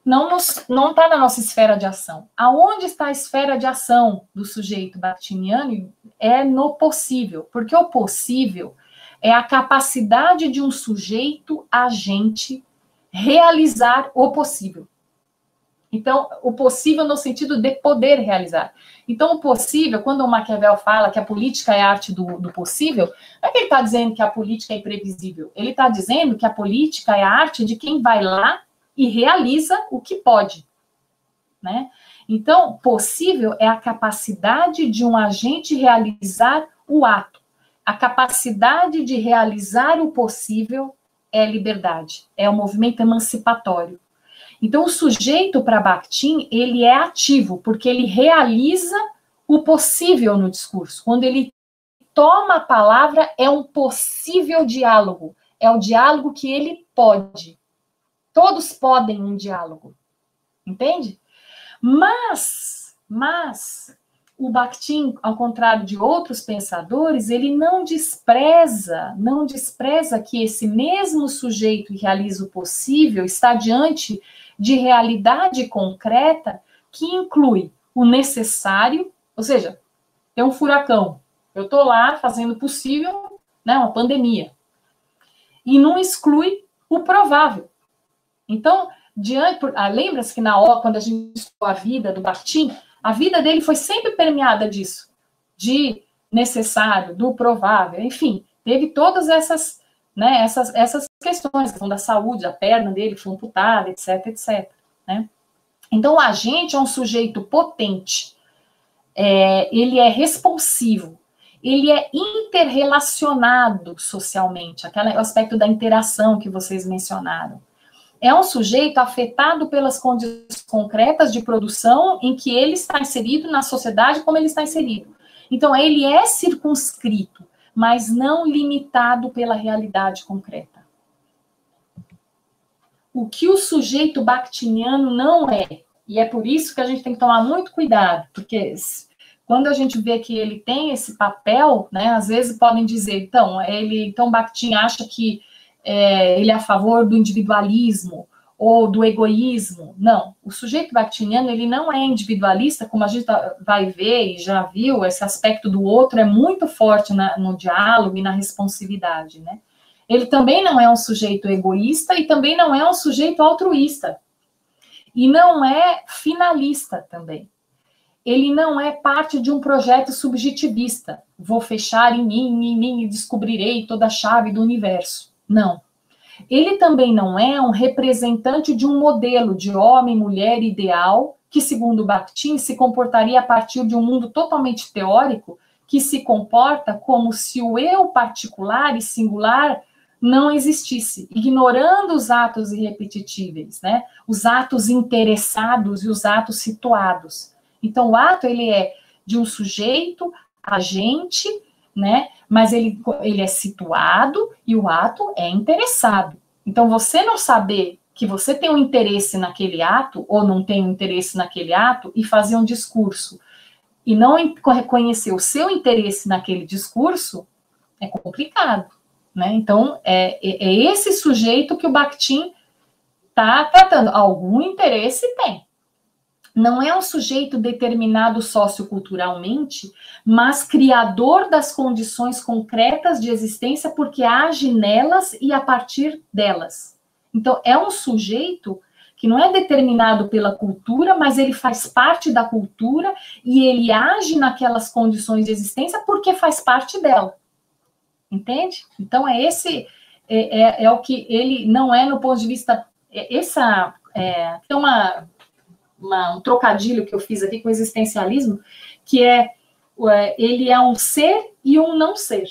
está na nossa esfera de ação. Aonde está a esfera de ação do sujeito bakhtiniano? É no possível, porque o possível é a capacidade de um sujeito agente realizar o possível. Então, o possível no sentido de poder realizar. Então, o possível, quando o Maquiavel fala que a política é a arte do possível, não é que ele está dizendo que a política é imprevisível. Ele está dizendo que a política é a arte de quem vai lá e realiza o que pode, né? Então, possível é a capacidade de um agente realizar o ato. A capacidade de realizar o possível é liberdade, é o movimento emancipatório. Então, o sujeito para Bakhtin, ele é ativo, porque ele realiza o possível no discurso. Quando ele toma a palavra, é um possível diálogo. É o diálogo que ele pode. Todos podem um diálogo. Entende? Mas o Bakhtin, ao contrário de outros pensadores, ele não despreza que esse mesmo sujeito que realiza o possível está diante de realidade concreta que inclui o necessário, ou seja, tem um furacão, eu estou lá fazendo o possível, né, uma pandemia, e não exclui o provável. Então, lembra-se que quando a gente estudou a vida do Bakhtin, a vida dele foi sempre permeada disso, de necessário, do provável, enfim, teve todas essas, né, essas questões, a questão da saúde, a perna dele foi amputada, etc, etc, né? Então, o agente é um sujeito potente, ele é responsivo, ele é interrelacionado socialmente, aquele aspecto da interação que vocês mencionaram. É um sujeito afetado pelas condições concretas de produção em que ele está inserido na sociedade como ele está inserido. Então, ele é circunscrito, mas não limitado pela realidade concreta. O que o sujeito bakhtiniano não é, e é por isso que a gente tem que tomar muito cuidado, porque quando a gente vê que ele tem esse papel, né, às vezes podem dizer, então Bakhtin acha que ele é a favor do individualismo ou do egoísmo. Não, o sujeito bakhtiniano, ele não é individualista, como a gente vai ver e já viu, esse aspecto do outro é muito forte no diálogo e na responsividade, né? Ele também não é um sujeito egoísta e também não é um sujeito altruísta. E não é finalista também. Ele não é parte de um projeto subjetivista. Vou fechar em mim e descobrirei toda a chave do universo. Não. Ele também não é um representante de um modelo de homem, mulher ideal, que, segundo Bakhtin, se comportaria a partir de um mundo totalmente teórico, que se comporta como se o eu particular e singular não existisse, ignorando os atos irrepetíveis, né? Os atos interessados e os atos situados. Então, o ato, ele é de um sujeito, agente, né? Mas ele é situado e o ato é interessado. Então, você não saber que você tem um interesse naquele ato ou não tem um interesse naquele ato e fazer um discurso e não reconhecer o seu interesse naquele discurso é complicado, né? Então, é esse sujeito que o Bakhtin está tratando. Algum interesse tem. Não é um sujeito determinado socioculturalmente, mas criador das condições concretas de existência porque age nelas e a partir delas. Então, é um sujeito que não é determinado pela cultura, mas ele faz parte da cultura e ele age naquelas condições de existência porque faz parte dela. Entende? Então, é o que ele não é no ponto de vista... Tem um trocadilho que eu fiz aqui com o existencialismo, que ele é um ser e um não ser.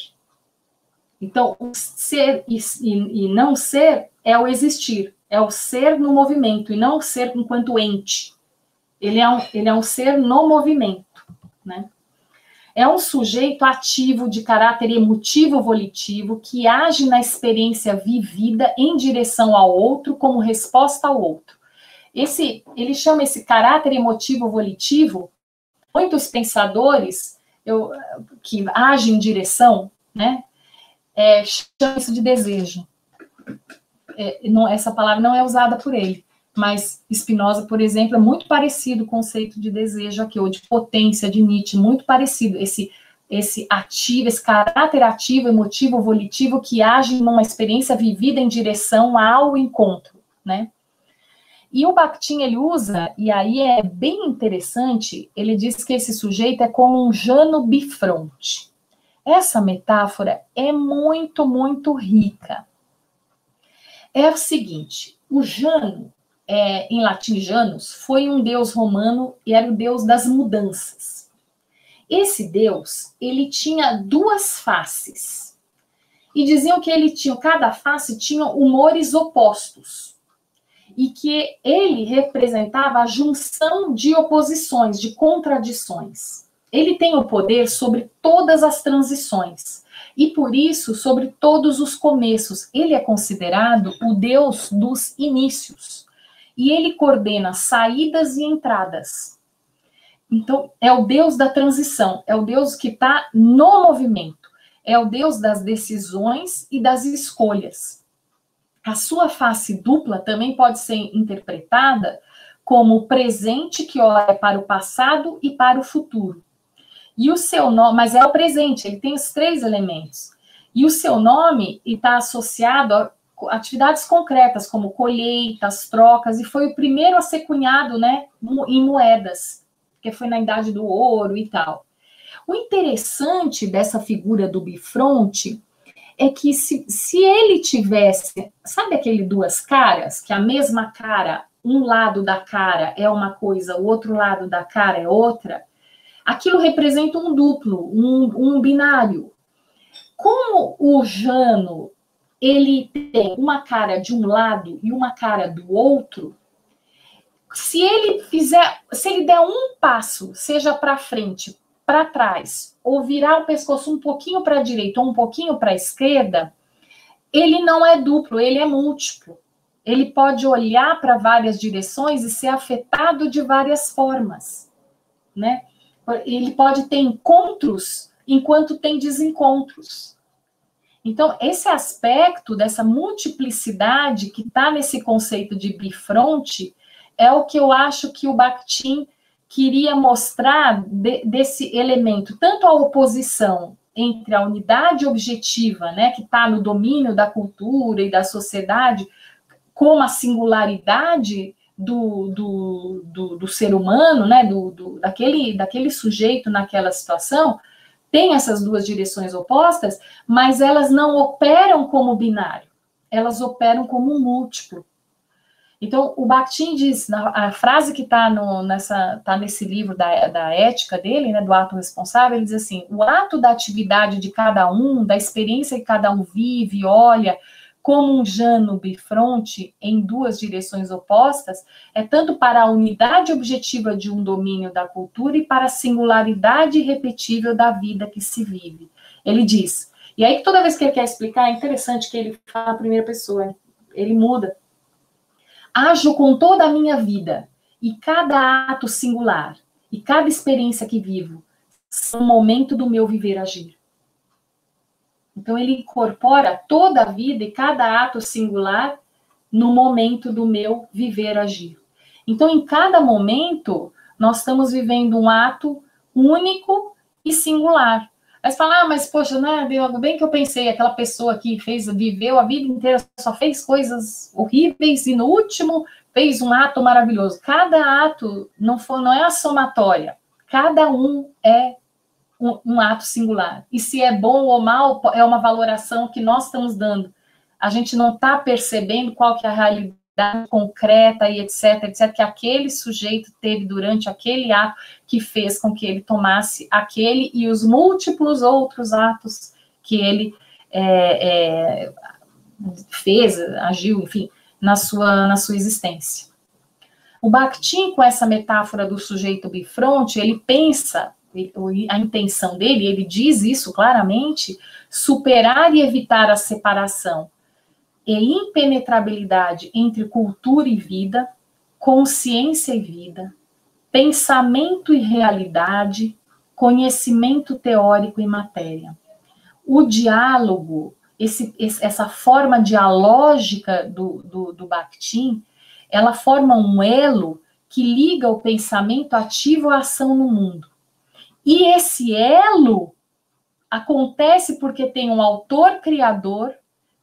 Então, o ser e não ser é o existir, é o ser no movimento, e não o ser enquanto ente. Ele é um ser no movimento, né? É um sujeito ativo de caráter emotivo-volitivo que age na experiência vivida em direção ao outro como resposta ao outro. Ele chama esse caráter emotivo-volitivo, muitos pensadores que agem em direção, né, chamam isso de desejo. Essa palavra não é usada por ele, mas Spinoza, por exemplo, é muito parecido com o conceito de desejo aqui, ou de potência de Nietzsche, muito parecido, esse caráter ativo, emotivo, volitivo, que age numa experiência vivida em direção ao encontro, né? E o Bakhtin, ele usa, e aí é bem interessante, ele diz que esse sujeito é como um Jano bifronte. Essa metáfora é muito, muito rica. É o seguinte, o Jano, em latim Janus, foi um deus romano e era o deus das mudanças. Esse deus, ele tinha duas faces. E diziam que cada face tinha humores opostos. E que ele representava a junção de oposições, de contradições. Ele tem o poder sobre todas as transições, e por isso sobre todos os começos. Ele é considerado o deus dos inícios, e ele coordena saídas e entradas. Então, é o deus da transição, é o deus que está no movimento, é o deus das decisões e das escolhas. A sua face dupla também pode ser interpretada como o presente que olha para o passado e para o futuro. E o seu nome, mas é o presente, ele tem os 3 elementos. E o seu nome está associado a atividades concretas, como colheitas, trocas, e foi o primeiro a ser cunhado, né, em moedas, que foi na Idade do Ouro e tal. O interessante dessa figura do bifronte é que se ele tivesse, sabe aquele 2 caras, que a mesma cara, um lado da cara é uma coisa, o outro lado da cara é outra, aquilo representa um duplo, um binário. Como o Jano, ele tem uma cara de um lado e uma cara do outro, se ele der um passo, seja para frente, para trás ou virar o pescoço um pouquinho para a direita ou um pouquinho para a esquerda, ele não é duplo, ele é múltiplo. Ele pode olhar para várias direções e ser afetado de várias formas, né? Ele pode ter encontros enquanto tem desencontros. Então, esse aspecto dessa multiplicidade que está nesse conceito de bifronte é o que eu acho que o Bakhtin queria mostrar desse elemento, tanto a oposição entre a unidade objetiva, né, que está no domínio da cultura e da sociedade, como a singularidade do ser humano, né, daquele sujeito naquela situação, tem essas duas direções opostas, mas elas não operam como binário, elas operam como um múltiplo. Então, o Bakhtin diz, a frase que está nesse livro da ética dele, né, do ato responsável, ele diz assim, o ato da atividade de cada um, da experiência que cada um vive, olha, como um jano bifronte em duas direções opostas, é tanto para a unidade objetiva de um domínio da cultura e para a singularidade irrepetível da vida que se vive. Ele diz, e aí toda vez que ele quer explicar, é interessante que ele fala na primeira pessoa, ele muda. Ajo com toda a minha vida, e cada ato singular, e cada experiência que vivo, são um momento do meu viver agir. Então, ele incorpora toda a vida e cada ato singular no momento do meu viver agir. Então, em cada momento, nós estamos vivendo um ato único e singular. Aí você fala, mas poxa, né, bem que eu pensei, aquela pessoa que viveu a vida inteira, só fez coisas horríveis e no último fez um ato maravilhoso. Cada ato não é a somatória, cada um é um ato singular. E se é bom ou mal, é uma valoração que nós estamos dando. A gente não está percebendo qual que é a realidade concreta e etc, que aquele sujeito teve durante aquele ato que fez com que ele tomasse aquele e os múltiplos outros atos que ele fez, agiu, enfim, na sua existência. O Bakhtin, com essa metáfora do sujeito bifronte, ele pensa, a intenção dele, ele diz isso claramente, superar e evitar a separação e impenetrabilidade entre cultura e vida, consciência e vida, pensamento e realidade, conhecimento teórico e matéria. O diálogo, essa forma dialógica do Bakhtin, ela forma um elo que liga o pensamento ativo à ação no mundo. E esse elo acontece porque tem um autor-criador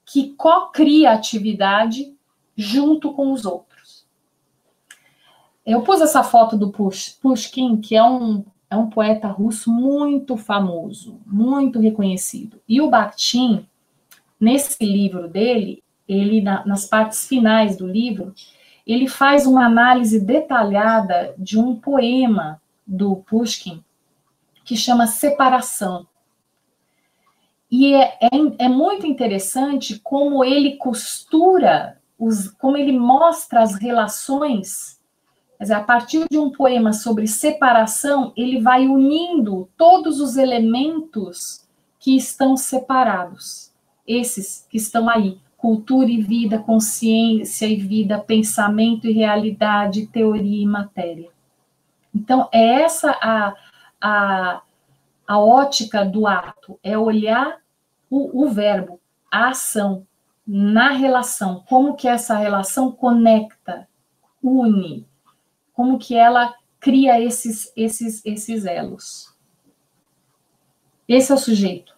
que co-cria a atividade junto com os outros. Eu pus essa foto do Pushkin, que é um poeta russo muito famoso, muito reconhecido. E o Bakhtin, nesse livro dele, ele nas partes finais do livro, ele faz uma análise detalhada de um poema do Pushkin que chama Separação. E é muito interessante como ele costura, como ele mostra as relações. Quer dizer, a partir de um poema sobre separação, ele vai unindo todos os elementos que estão separados. Esses que estão aí. Cultura e vida, consciência e vida, pensamento e realidade, teoria e matéria. Então, é essa a ótica do ato, é olhar o verbo, a ação, na relação, como que essa relação conecta, une, como que ela cria esses elos. Esse é o sujeito.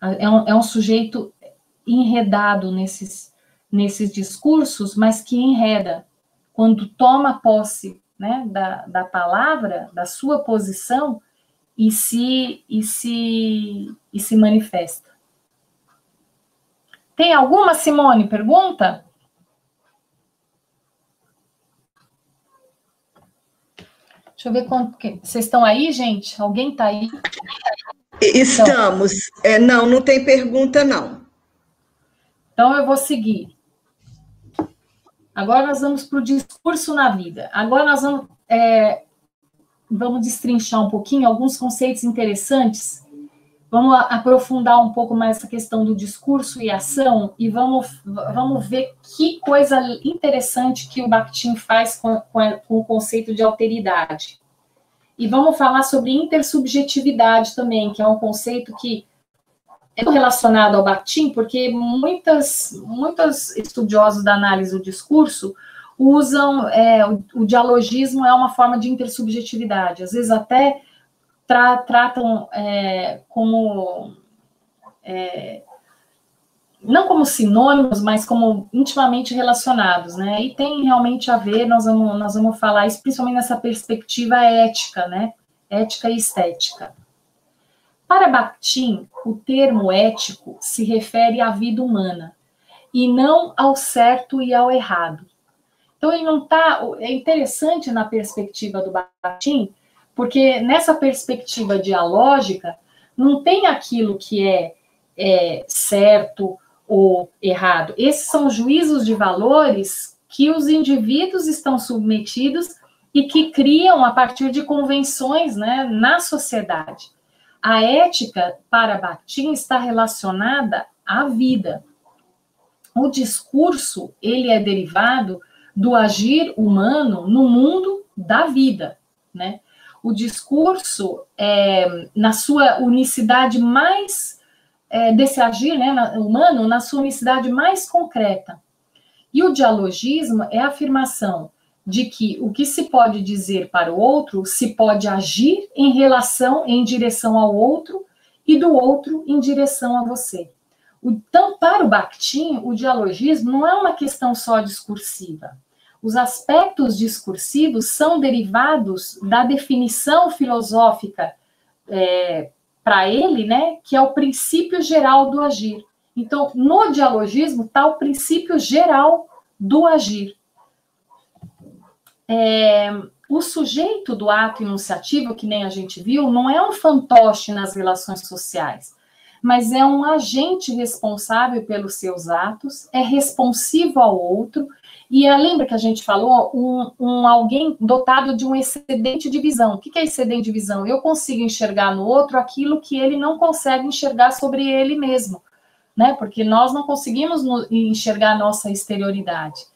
É um sujeito enredado nesses discursos, mas que enreda. Quando toma posse, né, da palavra, da sua posição, e se manifesta. Tem alguma, Simone? Pergunta? Deixa eu ver quanto. Vocês estão aí, gente? Alguém está aí? Estamos. Então, não tem pergunta, não. Então, eu vou seguir. Agora nós vamos para o discurso na vida. Agora nós vamos vamos destrinchar um pouquinho alguns conceitos interessantes. Vamos aprofundar um pouco mais essa questão do discurso e ação e vamos ver que coisa interessante que o Bakhtin faz com o conceito de alteridade. E vamos falar sobre intersubjetividade também, que é um conceito que é relacionado ao Bakhtin, porque muitos estudiosos da análise do discurso usam o dialogismo é uma forma de intersubjetividade, às vezes até tratam como não como sinônimos, mas como intimamente relacionados, né? E tem realmente a ver, nós vamos falar isso principalmente nessa perspectiva ética, né? Ética e estética. Para Bakhtin, o termo ético se refere à vida humana e não ao certo e ao errado. Então, ele não está. É interessante na perspectiva do Bakhtin, porque nessa perspectiva dialógica, não tem aquilo que é certo ou errado. Esses são juízos de valores que os indivíduos estão submetidos e que criam a partir de convenções, né, na sociedade. A ética, para Bakhtin, está relacionada à vida. O discurso, ele é derivado do agir humano no mundo da vida, né? O discurso, na sua unicidade mais, desse agir, né, humano, na sua unicidade mais concreta. E o dialogismo é a afirmação de que o que se pode dizer para o outro se pode agir em direção ao outro e do outro em direção a você. Então, para o Bakhtin, o dialogismo não é uma questão só discursiva. Os aspectos discursivos são derivados da definição filosófica para ele, né, que é o princípio geral do agir. Então, no dialogismo está o princípio geral do agir. O sujeito do ato enunciativo, que nem a gente viu, não é um fantoche nas relações sociais, mas é um agente responsável pelos seus atos, é responsivo ao outro, e lembra que a gente falou, alguém dotado de um excedente de visão. O que é excedente de visão? Eu consigo enxergar no outro aquilo que ele não consegue enxergar sobre ele mesmo, né? Porque nós não conseguimos enxergar a nossa exterioridade.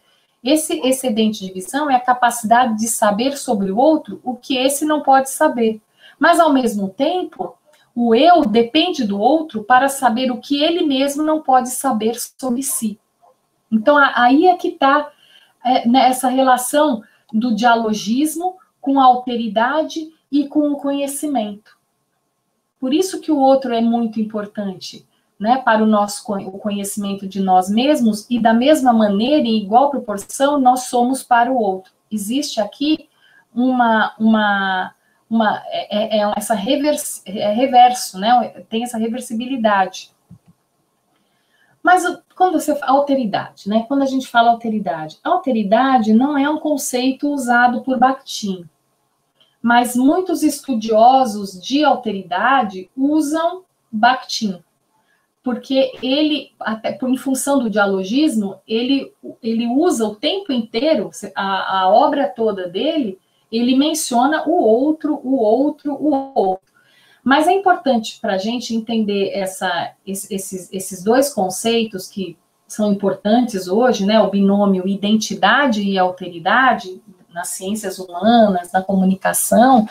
Esse excedente de visão é a capacidade de saber sobre o outro o que esse não pode saber. Mas, ao mesmo tempo, o eu depende do outro para saber o que ele mesmo não pode saber sobre si. Então, aí é que está essa relação do dialogismo com a alteridade e com o conhecimento. Por isso que o outro é muito importante, né, para o conhecimento de nós mesmos, e da mesma maneira, em igual proporção, nós somos para o outro. Existe aqui reverso, né, tem essa reversibilidade. Mas quando você fala alteridade, né, quando a gente fala alteridade não é um conceito usado por Bakhtin, mas muitos estudiosos de alteridade usam Bakhtin, porque ele, até em função do dialogismo, ele usa o tempo inteiro, a obra toda dele, ele menciona o outro. Mas é importante para a gente entender esses dois conceitos que são importantes hoje, né, o binômio identidade e alteridade, nas ciências humanas, na comunicação,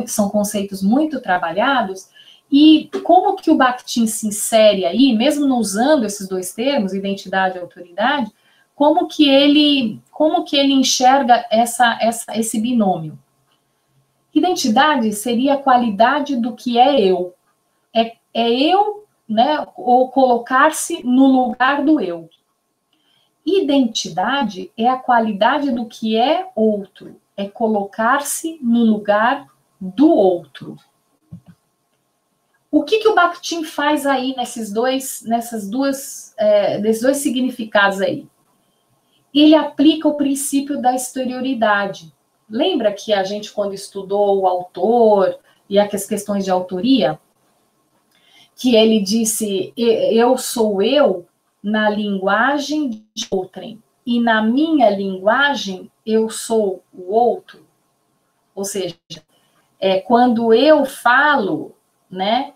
são conceitos muito trabalhados. E como que o Bakhtin se insere aí, mesmo não usando esses dois termos, identidade e autoridade, como que ele enxerga esse binômio? Identidade seria a qualidade do que é eu. É eu, né, ou colocar-se no lugar do eu. Identidade é a qualidade do que é outro, é colocar-se no lugar do outro. O que o Bakhtin faz aí desses dois significados aí? Ele aplica o princípio da exterioridade. Lembra que a gente, quando estudou o autor e as questões de autoria, que ele disse, eu sou eu na linguagem de outrem, e na minha linguagem eu sou o outro? Ou seja, Quando eu falo, né,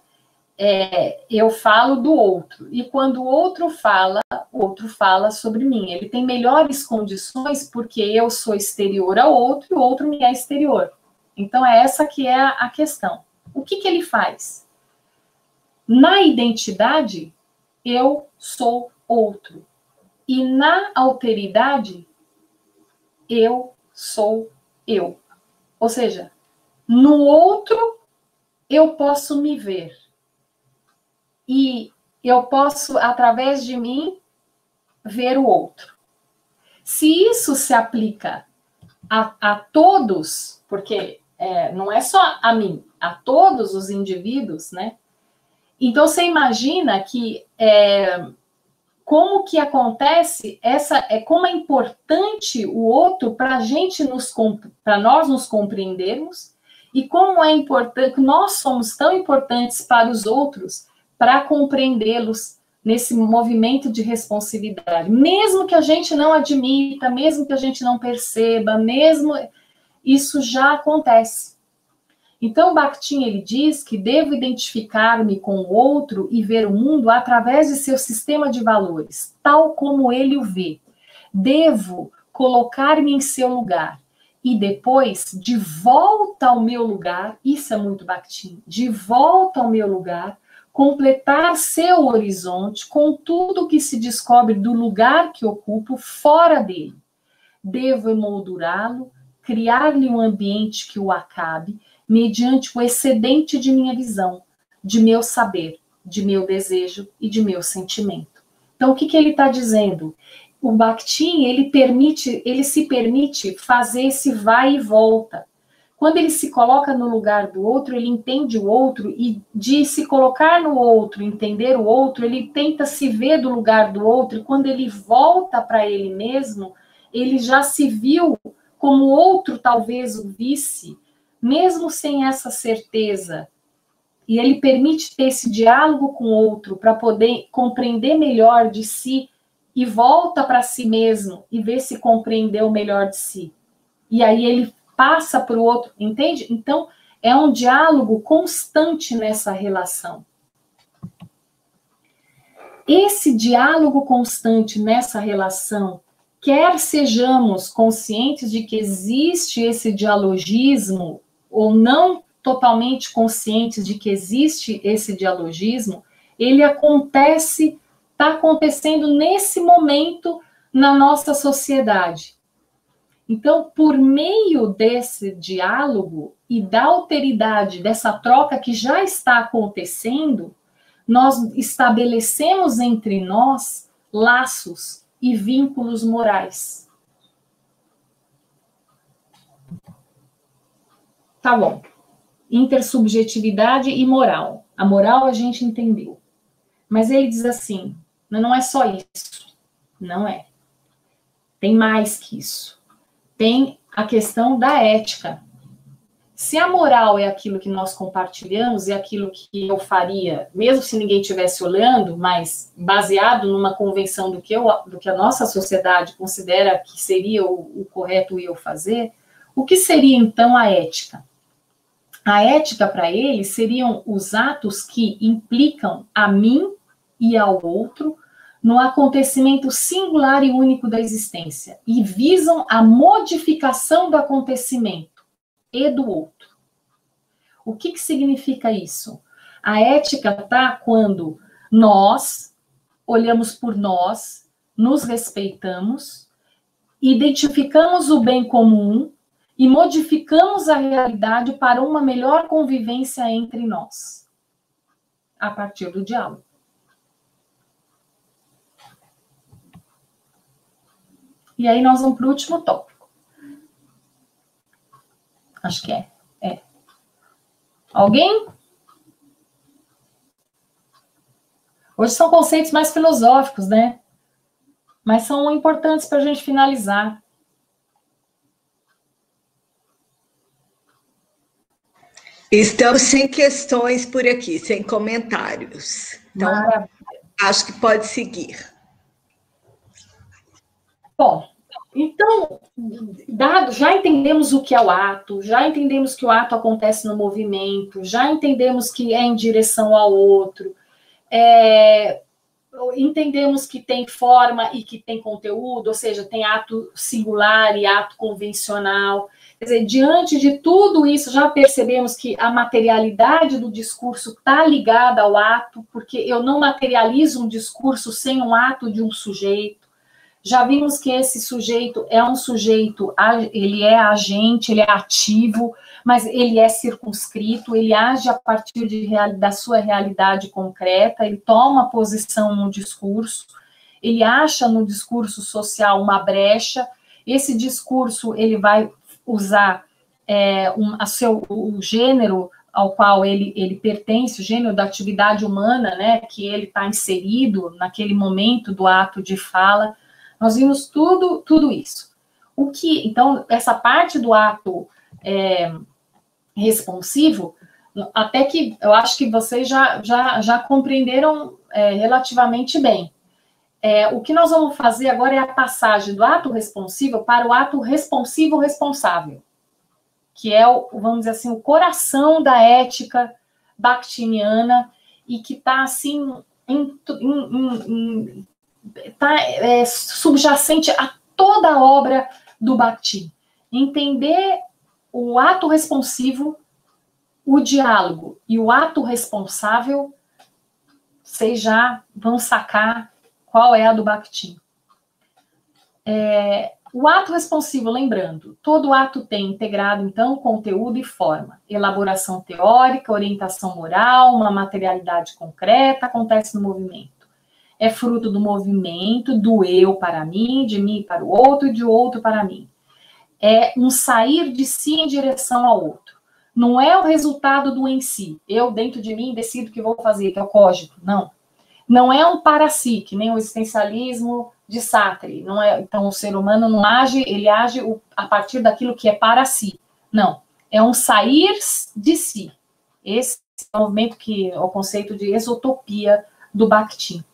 eu falo do outro. E quando o outro fala sobre mim. Ele tem melhores condições porque eu sou exterior ao outro e o outro me é exterior. Então, essa que é a questão. O que ele faz? Na identidade, eu sou outro. E na alteridade, eu sou eu. Ou seja, no outro, eu posso me ver. E eu posso, através de mim, ver o outro. Se isso se aplica a todos, porque não é só a mim, a todos os indivíduos, né? Então, você imagina que como que acontece como é importante o outro para para nós nos compreendermos, e como é importante, nós somos tão importantes para os outros para compreendê-los nesse movimento de responsividade, mesmo que a gente não admita, mesmo que a gente não perceba, mesmo isso já acontece. Então, Bakhtin, ele diz que devo identificar-me com o outro e ver o mundo através de seu sistema de valores, tal como ele o vê. Devo colocar-me em seu lugar e depois, de volta ao meu lugar, isso é muito Bakhtin, de volta ao meu lugar, completar seu horizonte com tudo que se descobre do lugar que ocupo fora dele. Devo emoldurá-lo, criar-lhe um ambiente que o acabe, mediante o excedente de minha visão, de meu saber, de meu desejo e de meu sentimento. Então, o que ele está dizendo? O Bakhtin, ele se permite fazer esse vai e volta. Quando ele se coloca no lugar do outro, ele entende o outro, e de se colocar no outro, entender o outro, ele tenta se ver do lugar do outro, e quando ele volta para ele mesmo, ele já se viu como o outro talvez o visse, mesmo sem essa certeza. E ele permite ter esse diálogo com o outro para poder compreender melhor de si e volta para si mesmo e vê se compreendeu melhor de si. E aí ele passa para o outro, entende? Então, é um diálogo constante nessa relação. Esse diálogo constante nessa relação, quer sejamos conscientes de que existe esse dialogismo, ou não totalmente conscientes de que existe esse dialogismo, ele está acontecendo nesse momento na nossa sociedade. Então, por meio desse diálogo e da alteridade, dessa troca que já está acontecendo, nós estabelecemos entre nós laços e vínculos morais. Tá bom. Intersubjetividade e moral. A moral a gente entendeu. Mas ele diz assim, não é só isso. Não é. Tem mais que isso. Tem a questão da ética. Se a moral é aquilo que nós compartilhamos, é aquilo que eu faria, mesmo se ninguém estivesse olhando, mas baseado numa convenção do que a nossa sociedade considera que seria o correto eu fazer, o que seria então a ética? A ética para ele seriam os atos que implicam a mim e ao outro no acontecimento singular e único da existência e visam a modificação do acontecimento e do outro. O que significa isso? A ética está quando nós olhamos por nós, nos respeitamos, identificamos o bem comum e modificamos a realidade para uma melhor convivência entre nós, a partir do diálogo. E aí nós vamos para o último tópico. Acho que é. Alguém? Hoje são conceitos mais filosóficos, né? Mas são importantes para a gente finalizar. Estamos sem questões por aqui, sem comentários. Então, maravilha. Acho que pode seguir. Bom, Então, já entendemos o que é o ato, já entendemos que o ato acontece no movimento, já entendemos que é em direção ao outro, entendemos que tem forma e que tem conteúdo, ou seja, tem ato singular e ato convencional. Quer dizer, diante de tudo isso, já percebemos que a materialidade do discurso está ligada ao ato, porque eu não materializo um discurso sem um ato de um sujeito. Já vimos que esse sujeito é um sujeito, ele é agente, ele é ativo, mas ele é circunscrito, ele age a partir da sua realidade concreta, ele toma posição no discurso, ele acha no discurso social uma brecha, esse discurso ele vai usar o gênero ao qual ele pertence, o gênero da atividade humana, né, que ele está inserido naquele momento do ato de fala. Nós vimos tudo isso. Então, essa parte do ato responsivo, até que eu acho que vocês já compreenderam relativamente bem. O que nós vamos fazer agora é a passagem do ato responsivo para o ato responsivo responsável, que é, vamos dizer assim, o coração da ética bakhtiniana e que está, assim, subjacente a toda a obra do Bakhtin. Entender o ato responsivo, o diálogo e o ato responsável, vocês já vão sacar qual é a do Bakhtin. O ato responsivo, lembrando, todo ato tem integrado, então, conteúdo e forma. Elaboração teórica, orientação moral, uma materialidade concreta, acontece no movimento. É fruto do movimento, do eu para mim, de mim para o outro e de outro para mim. É um sair de si em direção ao outro. Não é o resultado do em si. Eu, dentro de mim, decido o que vou fazer, que é o cógito. Não. Não é um para si, que nem o existencialismo de Sartre. Não é, então, o ser humano não age, ele age a partir daquilo que é para si. Não. É um sair de si. Esse é o movimento é o conceito de exotopia do Bakhtin.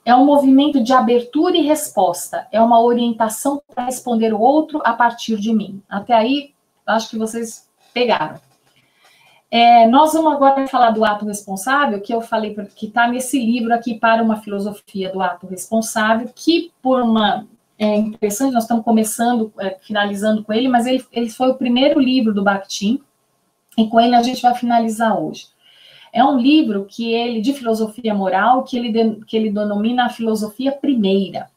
É um movimento de abertura e resposta. É uma orientação para responder o outro a partir de mim. Até aí, acho que vocês pegaram. Nós vamos agora falar do ato responsável, que eu falei que está nesse livro aqui, Para uma Filosofia do Ato Responsável, que por uma interessante, nós estamos começando, finalizando com ele, mas ele foi o primeiro livro do Bakhtin, e com ele a gente vai finalizar hoje. É um livro de filosofia moral, que ele denomina a filosofia primeira.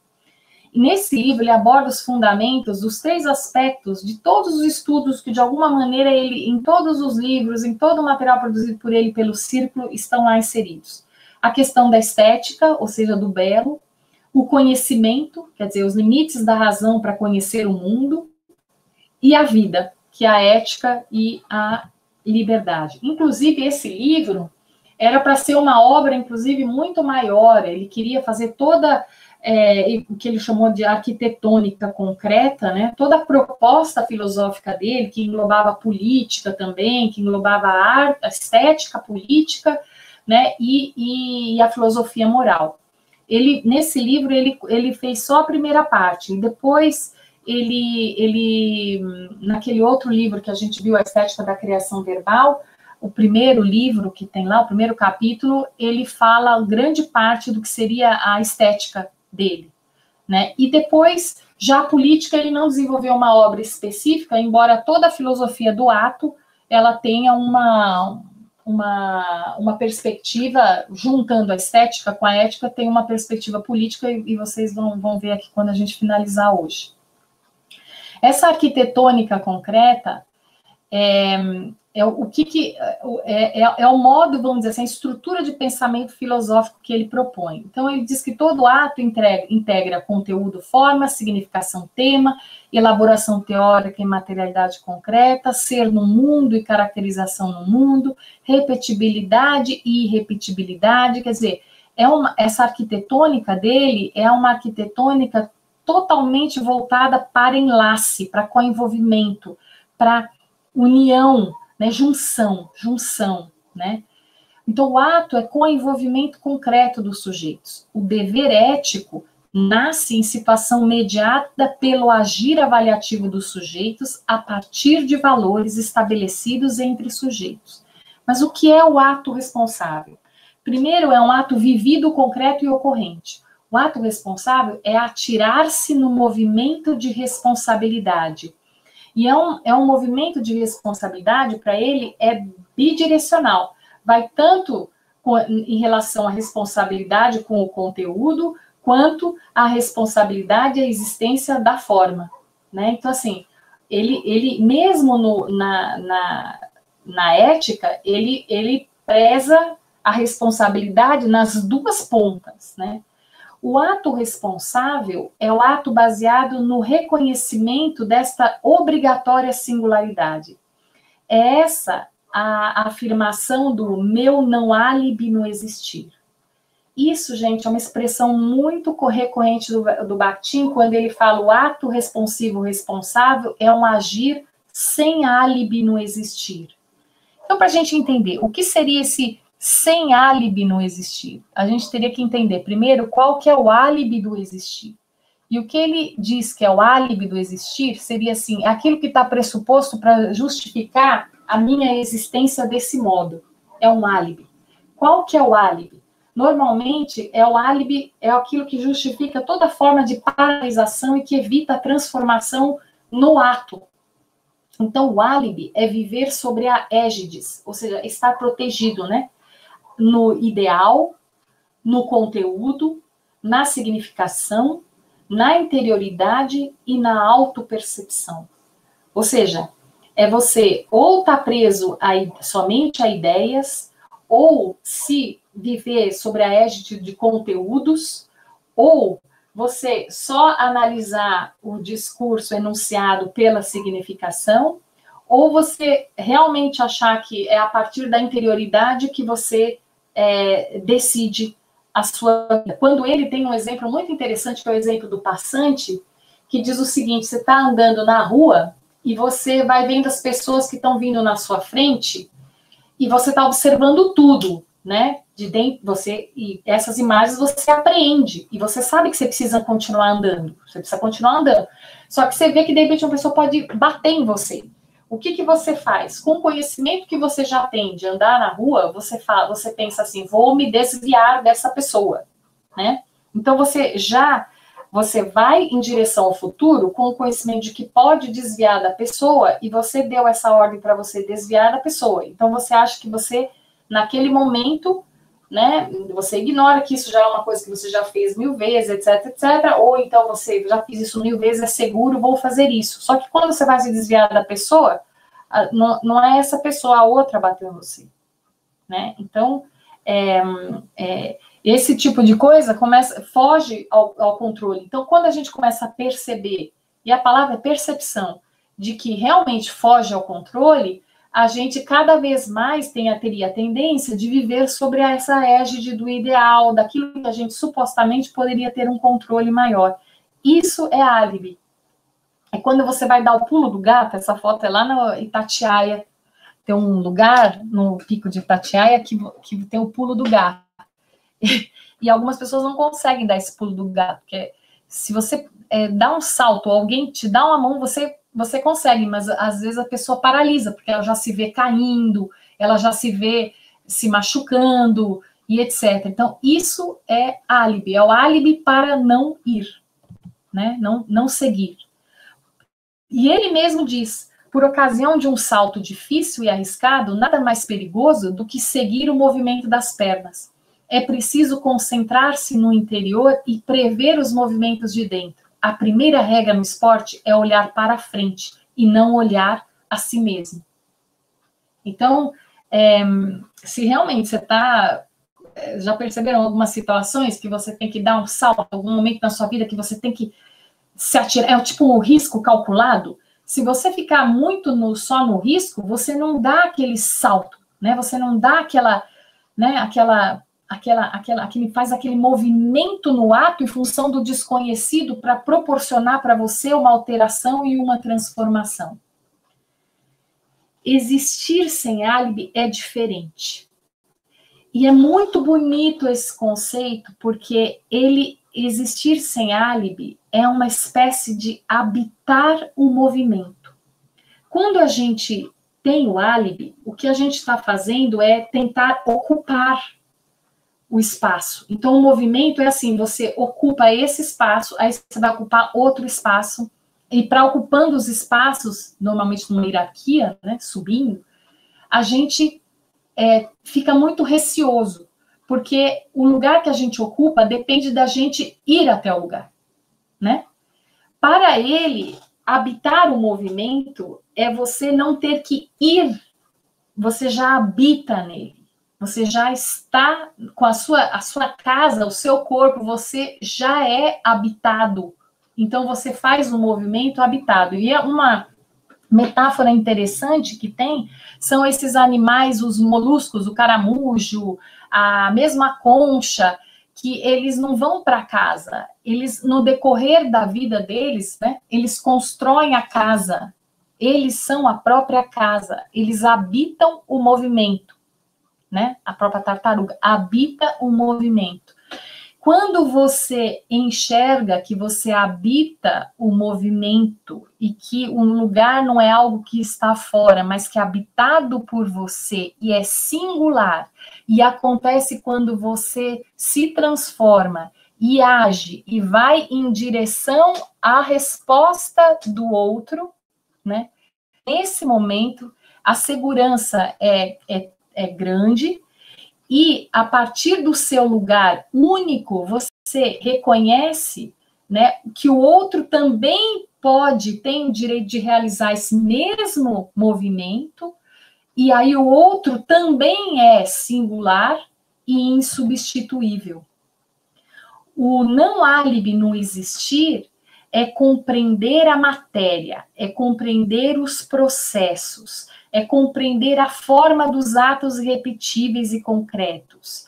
E nesse livro ele aborda os fundamentos dos 3 aspectos de todos os estudos que, de alguma maneira, em todos os livros, em todo o material produzido por ele pelo Círculo, estão lá inseridos. A questão da estética, ou seja, do belo, o conhecimento, quer dizer, os limites da razão para conhecer o mundo, e a vida, que é a ética e a liberdade. Inclusive, esse livro era para ser uma obra, inclusive, muito maior. Ele queria fazer toda o que ele chamou de arquitetônica concreta, né? Toda a proposta filosófica dele, que englobava a política também, que englobava a arte, a estética, a política, né? E a filosofia moral. Nesse livro, ele fez só a primeira parte, e depois naquele outro livro que a gente viu, A Estética da Criação Verbal, o primeiro livro que tem lá, o primeiro capítulo, ele fala grande parte do que seria a estética dele, né? E depois, já a política, ele não desenvolveu uma obra específica, embora toda a filosofia do ato, ela tenha uma perspectiva, juntando a estética com a ética, tem uma perspectiva política, e vocês vão ver aqui quando a gente finalizar hoje. Essa arquitetônica concreta é o modo, vamos dizer assim, a estrutura de pensamento filosófico que ele propõe. Então, ele diz que todo ato integra conteúdo, forma, significação, tema, elaboração teórica e materialidade concreta, ser no mundo e caracterização no mundo, repetibilidade e irrepetibilidade. Quer dizer, essa arquitetônica dele é uma arquitetônica totalmente voltada para enlace, para coenvolvimento, para união, né, junção, né? Então, o ato é coenvolvimento concreto dos sujeitos. O dever ético nasce em situação mediada pelo agir avaliativo dos sujeitos a partir de valores estabelecidos entre sujeitos. Mas o que é o ato responsável? Primeiro, é um ato vivido, concreto e ocorrente. O ato responsável é atirar-se no movimento de responsabilidade. E é um movimento de responsabilidade, para ele, é bidirecional. Vai tanto em relação à responsabilidade com o conteúdo, quanto à responsabilidade e à existência da forma, né? Então, assim, ele mesmo na ética, ele preza a responsabilidade nas duas pontas, né? O ato responsável é o ato baseado no reconhecimento desta obrigatória singularidade. É essa a afirmação do meu não álibi no existir. Isso, gente, é uma expressão muito recorrente do Bakhtin, quando ele fala o ato responsivo responsável é um agir sem álibi no existir. Então, para a gente entender o que seria esse sem álibi no existir, a gente teria que entender primeiro qual que é o álibi do existir. E o que ele diz que é o álibi do existir seria assim, aquilo que está pressuposto para justificar a minha existência desse modo. É um álibi. Qual que é o álibi? Normalmente, o álibi é aquilo que justifica toda forma de paralisação e que evita a transformação no ato. Então, o álibi é viver sobre a égide, ou seja, estar protegido, né? No ideal, no conteúdo, na significação, na interioridade e na autopercepção. Ou seja, é você ou estar preso somente a ideias, ou se viver sobre a égide de conteúdos, ou você só analisar o discurso enunciado pela significação, ou você realmente achar que é a partir da interioridade que você decide a sua vida. Quando ele tem um exemplo muito interessante, que é o exemplo do passante, que diz o seguinte, você está andando na rua e você vai vendo as pessoas que estão vindo na sua frente e você está observando tudo, né? De dentro, e essas imagens você apreende, e você sabe que você precisa continuar andando, você precisa continuar andando. Só que você vê que, de repente, uma pessoa pode bater em você. O que você faz? Com o conhecimento que você já tem de andar na rua, você pensa assim, vou me desviar dessa pessoa, né? Então, você vai em direção ao futuro com o conhecimento de que pode desviar da pessoa, e você deu essa ordem para você desviar da pessoa. Então, você acha que você, naquele momento, né, você ignora que isso já é uma coisa que você já fez 1000 vezes, etc, etc, ou então você já fiz isso 1000 vezes, é seguro, vou fazer isso. Só que quando você vai se desviar da pessoa, não é essa pessoa, a outra bateu em você, né? Então, esse tipo de coisa foge ao controle. Então, quando a gente começa a perceber, e a palavra é percepção, de que realmente foge ao controle, a gente cada vez mais teria a tendência de viver sobre essa égide do ideal, daquilo que a gente supostamente poderia ter um controle maior. Isso é álibi. É quando você vai dar o pulo do gato, essa foto é lá no Itatiaia, tem um lugar no Pico de Itatiaia que tem o pulo do gato. E algumas pessoas não conseguem dar esse pulo do gato, porque se você dá um salto, alguém te dá uma mão, você consegue, mas às vezes a pessoa paralisa, porque ela já se vê caindo, ela já se vê se machucando, e etc. Então, isso é álibi, é o álibi para não ir, né? Não seguir. E ele mesmo diz, por ocasião de um salto difícil e arriscado, nada mais perigoso do que seguir o movimento das pernas. É preciso concentrar-se no interior e prever os movimentos de dentro. A primeira regra no esporte é olhar para frente e não olhar a si mesmo. Então, se realmente você está... Já perceberam algumas situações que você tem que dar um salto, algum momento na sua vida que você tem que se atirar? É tipo um risco calculado. Se você ficar muito só no risco, você não dá aquele salto, né? Você não dá faz aquele movimento no ato em função do desconhecido para proporcionar para você uma alteração e uma transformação. Existir sem álibi é diferente. E é muito bonito esse conceito, porque ele existir sem álibi é uma espécie de habitar o movimento. Quando a gente tem o álibi, o que a gente está fazendo é tentar ocupar o espaço. Então, o movimento é assim, você ocupa esse espaço, aí você vai ocupar outro espaço, e para ocupando os espaços, normalmente numa hierarquia, né, subindo, a gente fica muito receoso, porque o lugar que a gente ocupa depende da gente ir até o lugar, né? Para ele, habitar o movimento é você não ter que ir, você já habita nele. Você já está com a sua casa, o seu corpo, você já é habitado. Então, você faz um movimento habitado. E é uma metáfora interessante que tem, são esses animais, os moluscos, o caramujo, a mesma concha, que eles não vão para casa. Eles, no decorrer da vida deles, né, eles constroem a casa. Eles são a própria casa. Eles habitam o movimento. Né? A própria tartaruga habita o movimento. Quando você enxerga que você habita o movimento e que um lugar não é algo que está fora, mas que é habitado por você e é singular, e acontece quando você se transforma e age e vai em direção à resposta do outro, né? Nesse momento, a segurança é grande, e a partir do seu lugar único, você reconhece, né, que o outro também tem o direito de realizar esse mesmo movimento, e aí o outro também é singular e insubstituível. O não álibi no existir é compreender a matéria, é compreender os processos, é compreender a forma dos atos repetíveis e concretos,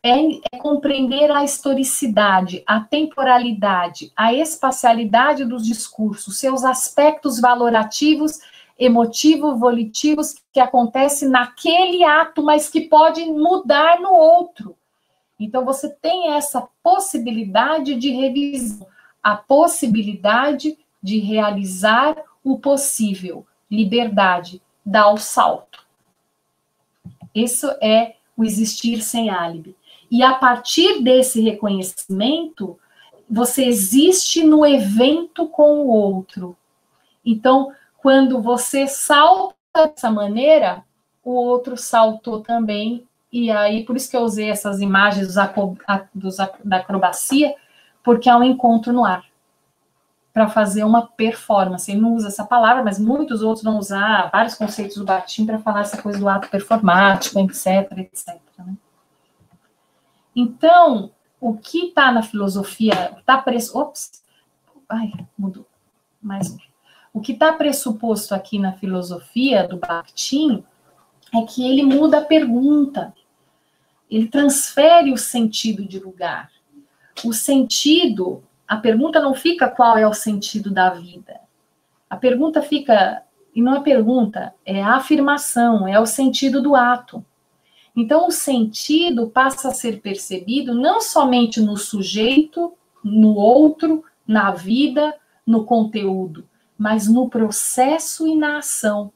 é compreender a historicidade, a temporalidade, a espacialidade dos discursos, seus aspectos valorativos, emotivo-volitivos que acontecem naquele ato, mas que podem mudar no outro. Então, você tem essa possibilidade de revisão, a possibilidade de realizar o possível, liberdade, dar o salto. Isso é o existir sem álibi. E a partir desse reconhecimento, você existe no evento com o outro. Então, quando você salta dessa maneira, o outro saltou também. E aí, por isso que eu usei essas imagens da acrobacia, porque é um encontro no ar, para fazer uma performance. Ele não usa essa palavra, mas muitos outros vão usar vários conceitos do Bakhtin para falar essa coisa do ato performático, etc, etc. Né? Então, o que está na filosofia, mudou. Mais um. O que está pressuposto aqui na filosofia do Bakhtin é que ele muda a pergunta, ele transfere o sentido de lugar. O sentido, a pergunta não fica qual é o sentido da vida. A pergunta fica, e não é pergunta, é a afirmação, é o sentido do ato. Então, o sentido passa a ser percebido não somente no sujeito, no outro, na vida, no conteúdo, mas no processo e na ação.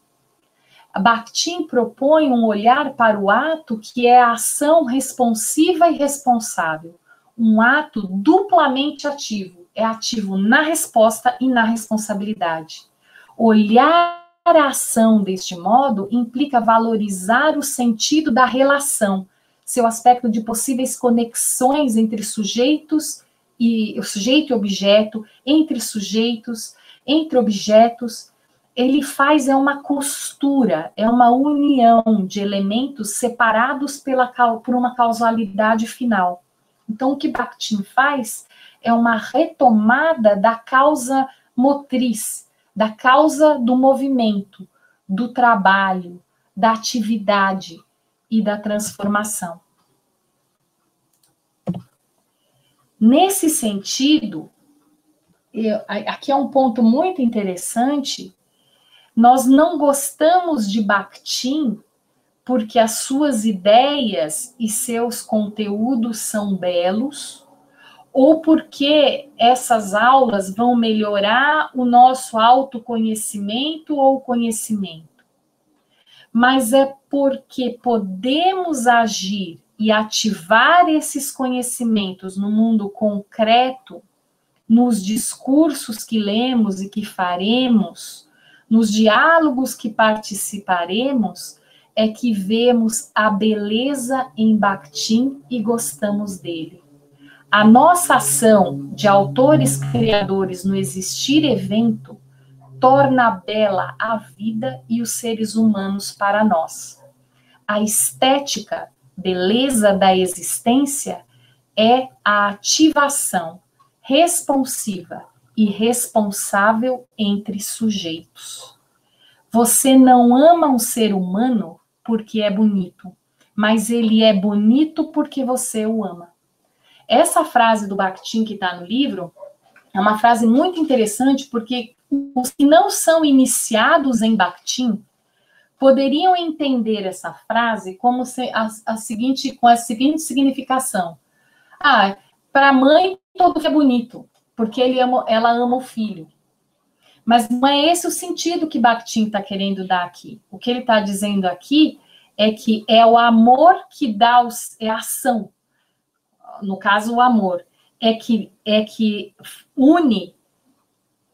Bakhtin propõe um olhar para o ato que é a ação responsiva e responsável. Um ato duplamente ativo. É ativo na resposta e na responsabilidade. Olhar a ação deste modo implica valorizar o sentido da relação, seu aspecto de possíveis conexões entre sujeitos e o sujeito e objeto, entre sujeitos, entre objetos. Ele faz uma costura, é uma união de elementos separados por uma causalidade final. Então, o que Bakhtin faz é uma retomada da causa motriz, da causa do movimento, do trabalho, da atividade e da transformação. Nesse sentido, aqui é um ponto muito interessante, nós não gostamos de Bakhtin porque as suas ideias e seus conteúdos são belos, ou porque essas aulas vão melhorar o nosso autoconhecimento ou conhecimento, mas é porque podemos agir e ativar esses conhecimentos no mundo concreto, nos discursos que lemos e que faremos, nos diálogos que participaremos, é que vemos a beleza em Bakhtin e gostamos dele. A nossa ação de autores criadores no Existir Evento torna bela a vida e os seres humanos para nós. A estética, beleza da existência, é a ativação responsiva e responsável entre sujeitos. Você não ama um ser humano porque é bonito, mas ele é bonito porque você o ama. Essa frase do Bakhtin que está no livro é uma frase muito interessante, porque os que não são iniciados em Bakhtin poderiam entender essa frase como a seguinte significação. Para a mãe, tudo é bonito, porque ela ama o filho. Mas não é esse o sentido que Bakhtin está querendo dar aqui. O que ele está dizendo aqui é que é o amor que dá, é a ação. No caso, o amor é que une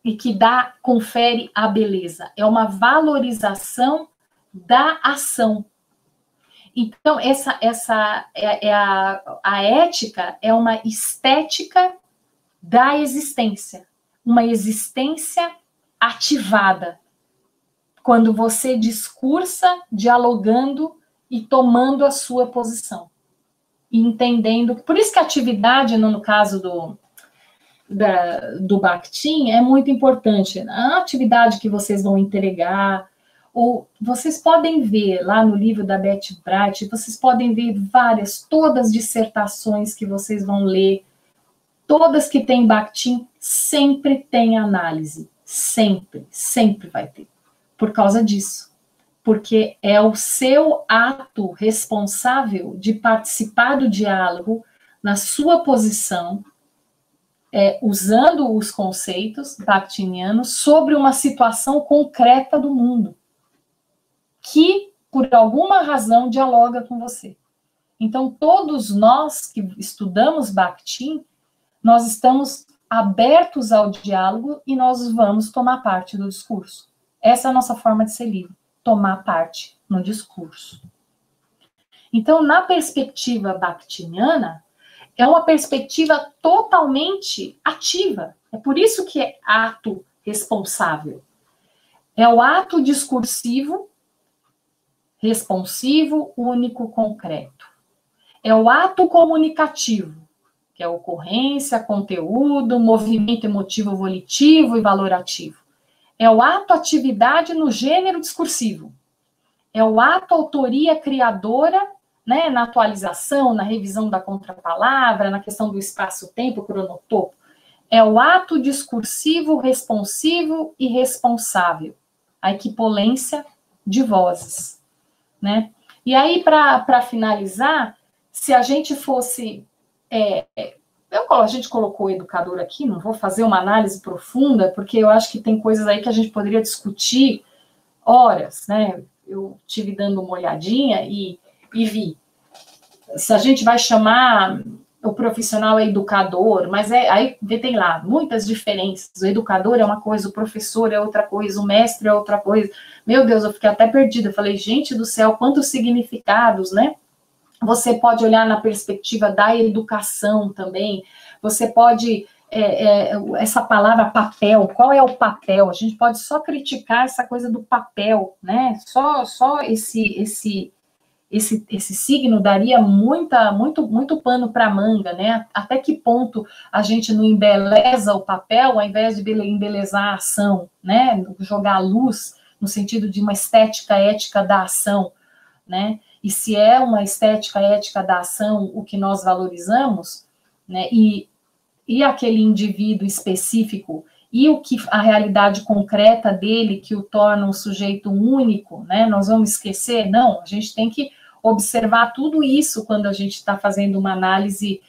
e que confere a beleza. É uma valorização da ação. Então, a ética é uma estética da existência, uma existência ativada, quando você discursa, dialogando e tomando a sua posição. E entendendo, por isso que a atividade, no caso do Bakhtin, é muito importante. A atividade que vocês vão entregar, ou vocês podem ver lá no livro da Betty Bright, vocês podem ver todas as dissertações que vocês vão ler, todas que tem Bakhtin, sempre tem análise, sempre vai ter, por causa disso. Porque é o seu ato responsável de participar do diálogo na sua posição, usando os conceitos bakhtinianos sobre uma situação concreta do mundo, que, por alguma razão, dialoga com você. Então, todos nós que estudamos Bakhtin, nós estamos abertos ao diálogo e nós vamos tomar parte do discurso. Essa é a nossa forma de ser livre. Tomar parte no discurso. Então, na perspectiva bakhtiniana, é uma perspectiva totalmente ativa. É por isso que é ato responsável. É o ato discursivo, responsivo, único, concreto. É o ato comunicativo, que é ocorrência, conteúdo, movimento emotivo, volitivo e valorativo. É o ato atividade no gênero discursivo. É o ato autoria criadora, né, na atualização, na revisão da contrapalavra, na questão do espaço-tempo, cronotopo. É o ato discursivo, responsivo e responsável. A equipolência de vozes, né? E aí, para finalizar, se a gente fosse... a gente colocou o educador aqui, não vou fazer uma análise profunda, porque eu acho que tem coisas aí que a gente poderia discutir horas, né? Eu estive dando uma olhadinha e vi. Se a gente vai chamar o profissional educador, mas aí tem lá muitas diferenças. O educador é uma coisa, o professor é outra coisa, o mestre é outra coisa. Meu Deus, eu fiquei até perdida. Eu falei, gente do céu, quantos significados, né? Você pode olhar na perspectiva da educação também. Você pode... essa palavra papel, qual é o papel? A gente pode só criticar essa coisa do papel, né? Só esse signo daria muito pano para manga, né? Até que ponto a gente não embeleza o papel ao invés de embelezar a ação, né? Jogar luz no sentido de uma estética ética da ação, né? E se é uma estética ética da ação o que nós valorizamos, né? E aquele indivíduo específico, e a realidade concreta dele que o torna um sujeito único, né? Nós vamos esquecer? Não, a gente tem que observar tudo isso quando a gente está fazendo uma análise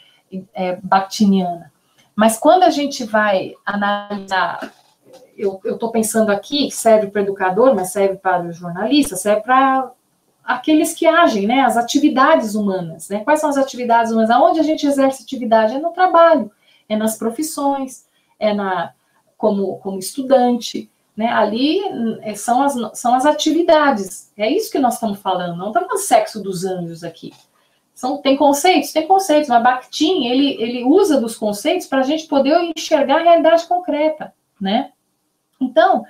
bakhtiniana. Mas quando a gente vai analisar, eu estou pensando aqui, serve para o educador, mas serve para o jornalista, serve para aqueles que agem, né, as atividades humanas, né? Quais são as atividades humanas? Aonde a gente exerce atividade? É no trabalho, é nas profissões, como estudante, né? Ali são as atividades. É isso que nós estamos falando, não estamos falando sexo dos anjos aqui. Tem conceitos, mas Bakhtin, ele usa dos conceitos para a gente poder enxergar a realidade concreta, né? Então,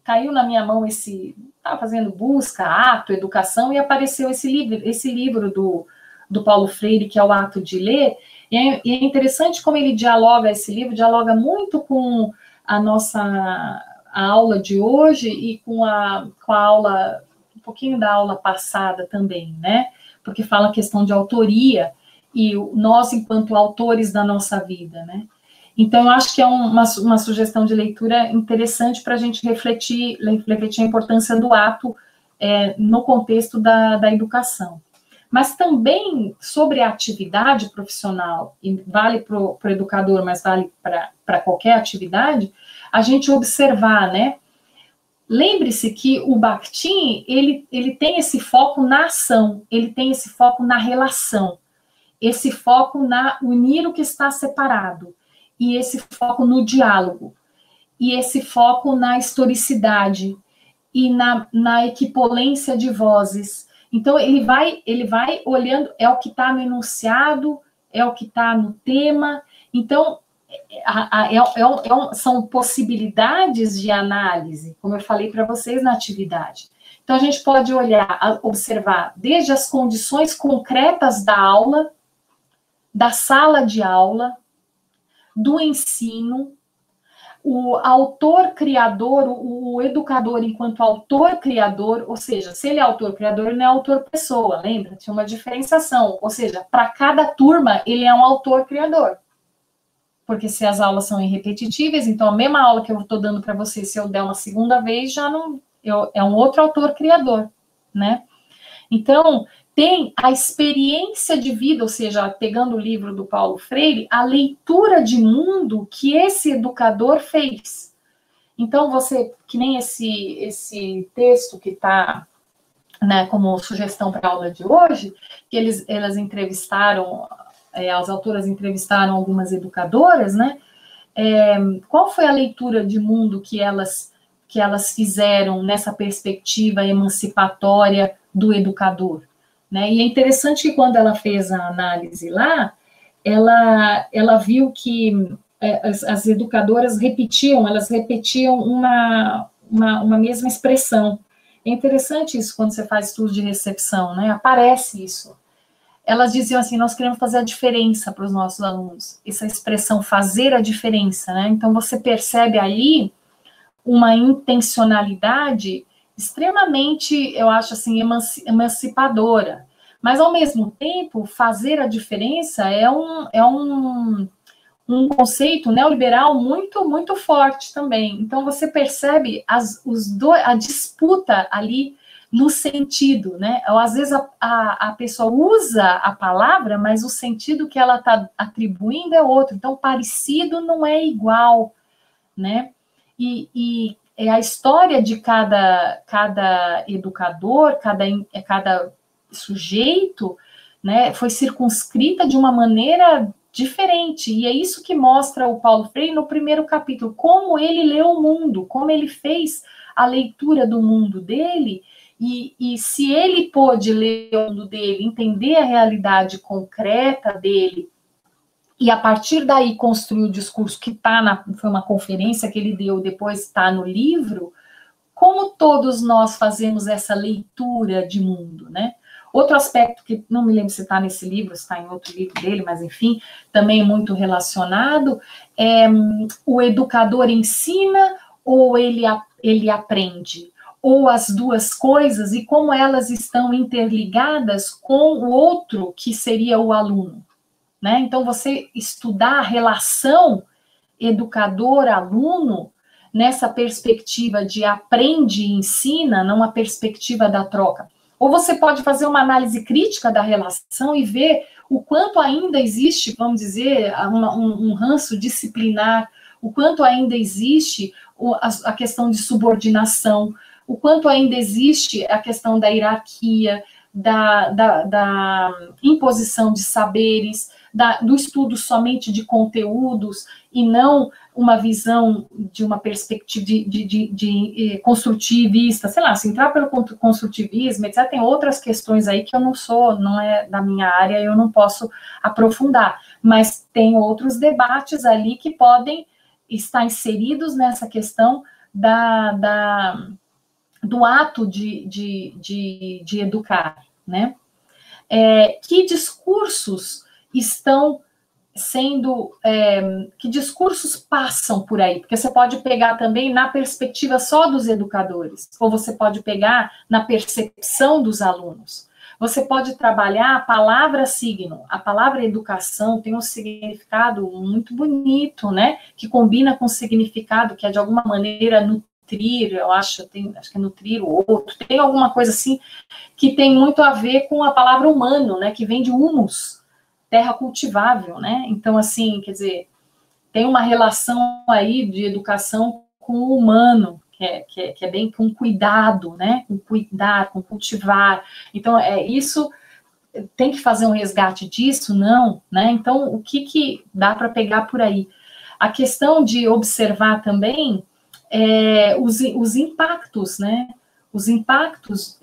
caiu na minha mão estava fazendo busca, ato, educação, e apareceu esse livro do Paulo Freire, que é o Ato de Ler, e é interessante como ele esse livro dialoga muito com a aula de hoje e com a aula, um pouquinho da aula passada também, né? Porque fala a questão de autoria e nós, enquanto autores da nossa vida, né? Então, eu acho que é uma sugestão de leitura interessante para a gente refletir a importância do ato no contexto da educação. Mas também sobre a atividade profissional, e vale para o educador, mas vale para qualquer atividade, a gente observar, né? Lembre-se que o Bakhtin, ele tem esse foco na ação, ele tem esse foco na relação, esse foco na unir o que está separado, e esse foco no diálogo, e esse foco na historicidade, e na equipolência de vozes. Então, ele vai olhando, é o que está no enunciado, é o que está no tema. Então, são possibilidades de análise, como eu falei para vocês na atividade. Então, a gente pode observar desde as condições concretas da aula, da sala de aula, do ensino, o autor-criador, o educador enquanto autor-criador, ou seja, se ele é autor-criador, ele não é autor-pessoa, lembra? Tinha uma diferenciação, ou seja, para cada turma, ele é um autor-criador. Porque se as aulas são irrepetitíveis, então a mesma aula que eu estou dando para vocês, se eu der uma segunda vez, já não... é um outro autor-criador, né? Então, tem a experiência de vida, ou seja, pegando o livro do Paulo Freire, a leitura de mundo que esse educador fez. Então, que nem esse texto que está, né, como sugestão para a aula de hoje, que elas entrevistaram, as autoras entrevistaram algumas educadoras, né? Qual foi a leitura de mundo que elas fizeram nessa perspectiva emancipatória do educador? Né? E é interessante que quando ela fez a análise lá, ela viu que as educadoras repetiam uma mesma expressão. É interessante isso quando você faz estudo de recepção, né? Aparece isso. Elas diziam assim, nós queremos fazer a diferença para os nossos alunos. Essa expressão, fazer a diferença, né? Então, você percebe ali uma intencionalidade extremamente, eu acho assim, emancipadora. Mas, ao mesmo tempo, fazer a diferença é um conceito neoliberal muito, muito forte também. Então, você percebe a disputa ali no sentido, né? Ou, às vezes, a pessoa usa a palavra, mas o sentido que ela está atribuindo é outro. Então, parecido não é igual, né? E a história de cada educador, cada sujeito, né, foi circunscrita de uma maneira diferente, e é isso que mostra o Paulo Freire no primeiro capítulo, como ele leu o mundo, como ele fez a leitura do mundo dele, e se ele pôde ler o mundo dele, entender a realidade concreta dele, e a partir daí construir o discurso que foi uma conferência que ele deu, depois está no livro, como todos nós fazemos essa leitura de mundo, né? Outro aspecto que não me lembro se está nesse livro, se está em outro livro dele, mas enfim, também muito relacionado, o educador ensina ou ele aprende? Ou as duas coisas, e como elas estão interligadas com o outro, que seria o aluno. Né? Então, você estudar a relação educador-aluno nessa perspectiva de aprende e ensina, não a perspectiva da troca. Ou você pode fazer uma análise crítica da relação e ver o quanto ainda existe, vamos dizer, um ranço disciplinar, o quanto ainda existe a questão de subordinação, o quanto ainda existe a questão da hierarquia, da imposição de saberes, do estudo somente de conteúdos e não uma visão de uma perspectiva de construtivista, sei lá, se entrar pelo construtivismo, etc., tem outras questões aí que eu não é da minha área, eu não posso aprofundar, mas tem outros debates ali que podem estar inseridos nessa questão do ato de educar, né? Que discursos estão sendo, que discursos passam por aí? Porque você pode pegar também na perspectiva só dos educadores, ou você pode pegar na percepção dos alunos. Você pode trabalhar a palavra signo. A palavra educação tem um significado muito bonito, né? Que combina com o significado que é, de alguma maneira, nutrir, eu acho que é nutrir o outro. Tem alguma coisa assim que tem muito a ver com a palavra humano, né? Que vem de humus, terra cultivável, né? Então, assim, quer dizer, tem uma relação aí de educação com o humano, que é bem com cuidado, né? Com cuidar, com cultivar. Então, isso tem que fazer um resgate disso? Não, né? Então, o que dá para pegar por aí? A questão de observar também os impactos, né? Os impactos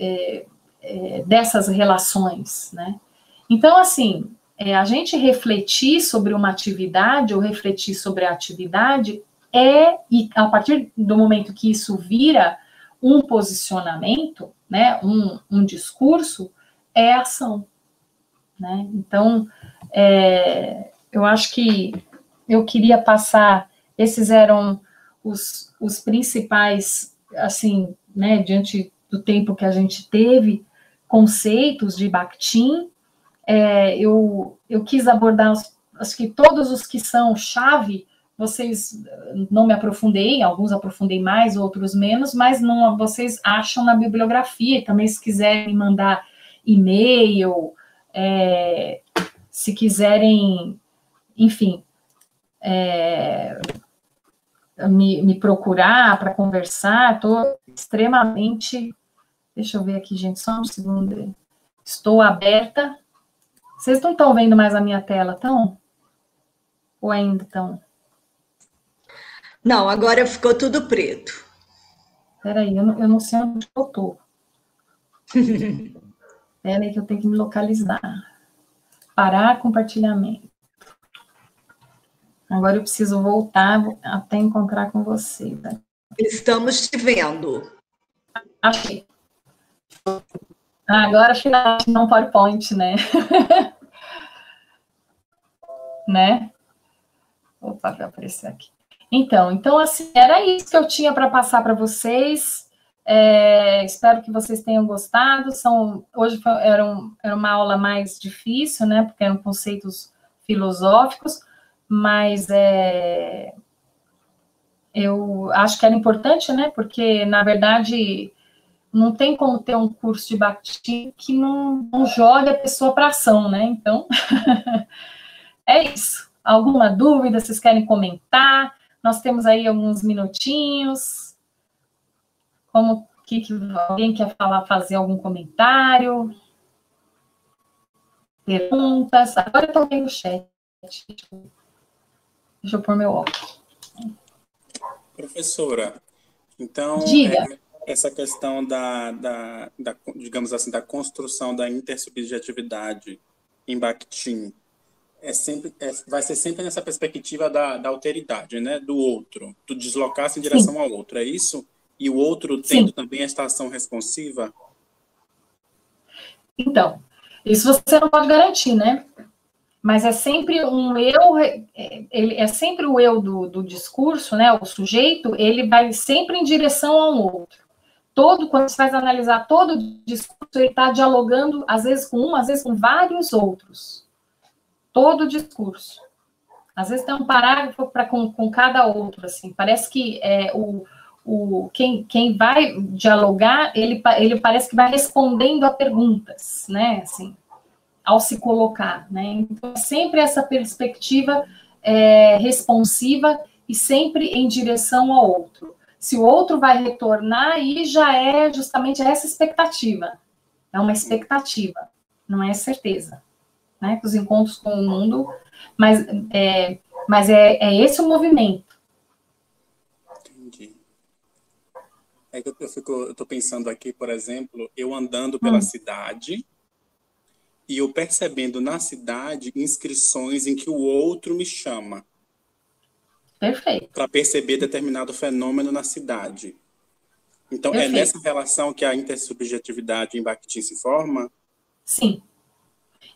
dessas relações, né? Então, assim, a gente refletir sobre uma atividade ou refletir sobre a atividade e a partir do momento que isso vira um posicionamento, né, um discurso, é ação, né? Então, eu acho que eu queria passar, esses eram os principais, assim, né, diante do tempo que a gente teve, conceitos de Bakhtin. Eu quis abordar, acho que todos os que são chave, vocês não me aprofundei, alguns aprofundei mais, outros menos, mas não, vocês acham na bibliografia, e também se quiserem mandar e-mail, se quiserem, enfim, me procurar para conversar, estou extremamente, deixa eu ver aqui, gente, só um segundo, estou aberta. Vocês não estão vendo mais a minha tela, estão? Ou ainda estão? Não, agora ficou tudo preto. Espera aí, eu não sei onde eu estou. Espera aí que eu tenho que me localizar. Parar compartilhamento. Agora eu preciso voltar até encontrar com você. Tá? Estamos te vendo. Achei. Agora finalmente não PowerPoint, né? Né? Opa, vai aparecer aqui. Então, assim, era isso que eu tinha para passar para vocês. Espero que vocês tenham gostado. Hoje era uma aula mais difícil, né? Porque eram conceitos filosóficos, mas eu acho que era importante, né? Porque, na verdade, não tem como ter um curso de Bakhtin que não jogue a pessoa para ação, né? Então, é isso. Alguma dúvida, vocês querem comentar? Nós temos aí alguns minutinhos. Alguém quer fazer algum comentário? Perguntas? Agora eu estou vendo o chat. Deixa eu pôr meu óculos. Professora, então, Diga. Essa questão digamos assim, da construção da intersubjetividade em Bakhtin vai ser sempre nessa perspectiva da alteridade, né? Do outro, do deslocar-se em direção Sim. Ao outro, é isso? E o outro tendo Sim. Também esta ação responsiva? Então, isso você não pode garantir, né? Mas é sempre um eu, é sempre o eu do discurso, né? O sujeito, ele vai sempre em direção ao outro. Quando você vai analisar todo o discurso, ele está dialogando, às vezes com às vezes com vários outros. Todo o discurso. Às vezes tem um parágrafo com cada outro, assim. Parece que quem vai dialogar, ele parece que vai respondendo a perguntas, né? Assim, ao se colocar, né? Então, sempre essa perspectiva responsiva e sempre em direção ao outro. Se o outro vai retornar, aí já é justamente essa expectativa. É uma expectativa, não é certeza, né? Os encontros com o mundo, mas é esse o movimento. Entendi. É que eu tô pensando aqui, por exemplo, eu andando pela cidade e eu percebendo na cidade inscrições em que o outro me chama. Perfeito. Para perceber determinado fenômeno na cidade. Então, Perfeito. É nessa relação que a intersubjetividade em Bakhtin se forma? Sim.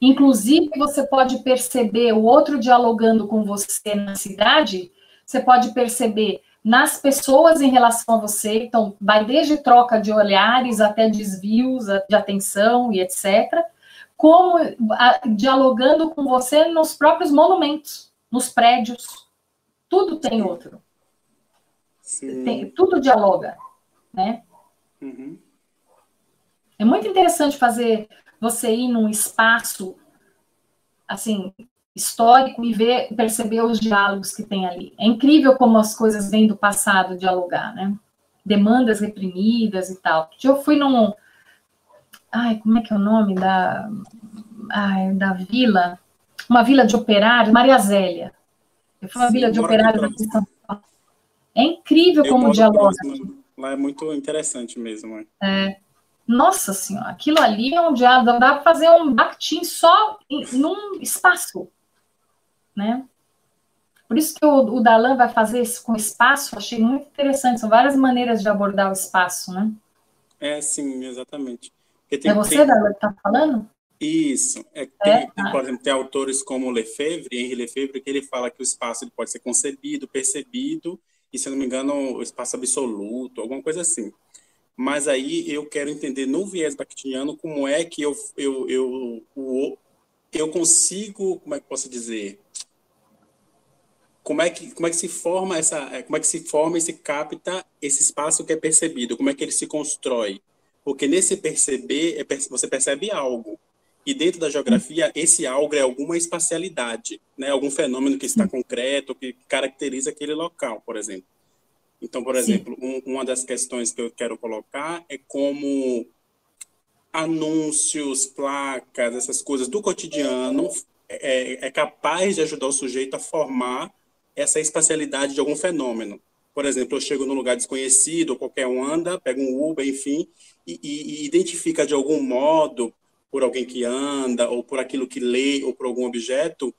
Inclusive, você pode perceber o outro dialogando com você na cidade, você pode perceber nas pessoas em relação a você, então, vai desde troca de olhares até desvios de atenção e etc., como dialogando com você nos próprios monumentos, nos prédios. Tudo tem outro. Tudo dialoga, né? Uhum. É muito interessante fazer você ir num espaço assim histórico e perceber os diálogos que tem ali. É incrível como as coisas vêm do passado dialogar, né? Demandas reprimidas e tal. Eu fui num... como é que é o nome da vila? Uma vila de operários, Maria Zélia. Eu fui uma vila de operários aqui em São Paulo. É incrível como dialoga. Lá é muito interessante mesmo. Nossa Senhora, aquilo ali é um diálogo, dá para fazer um Bakhtin só num espaço, né? Por isso que o Darlan vai fazer isso com espaço, achei muito interessante, são várias maneiras de abordar o espaço, né? Sim, exatamente. É você, Darlan, que está falando? Isso. Por exemplo, tem autores como Henri Lefebvre, que ele fala que o espaço ele pode ser concebido, percebido, e, se eu não me engano, o espaço absoluto, alguma coisa assim. Mas aí eu quero entender no viés bakhtiniano como é que eu consigo, como é que posso dizer? Como é que se forma e se capta esse espaço que é percebido? Como é que ele se constrói? Porque nesse perceber, você percebe algo. E dentro da geografia, esse algo é alguma espacialidade, né? Algum fenômeno que está concreto, que caracteriza aquele local, por exemplo. Então, por exemplo, uma das questões que eu quero colocar é como anúncios, placas, essas coisas do cotidiano é capaz de ajudar o sujeito a formar essa espacialidade de algum fenômeno. Por exemplo, eu chego num lugar desconhecido, qualquer um anda, pega um Uber, enfim, e identifica de algum modo, por alguém que anda, ou por aquilo que lê, ou por algum objeto,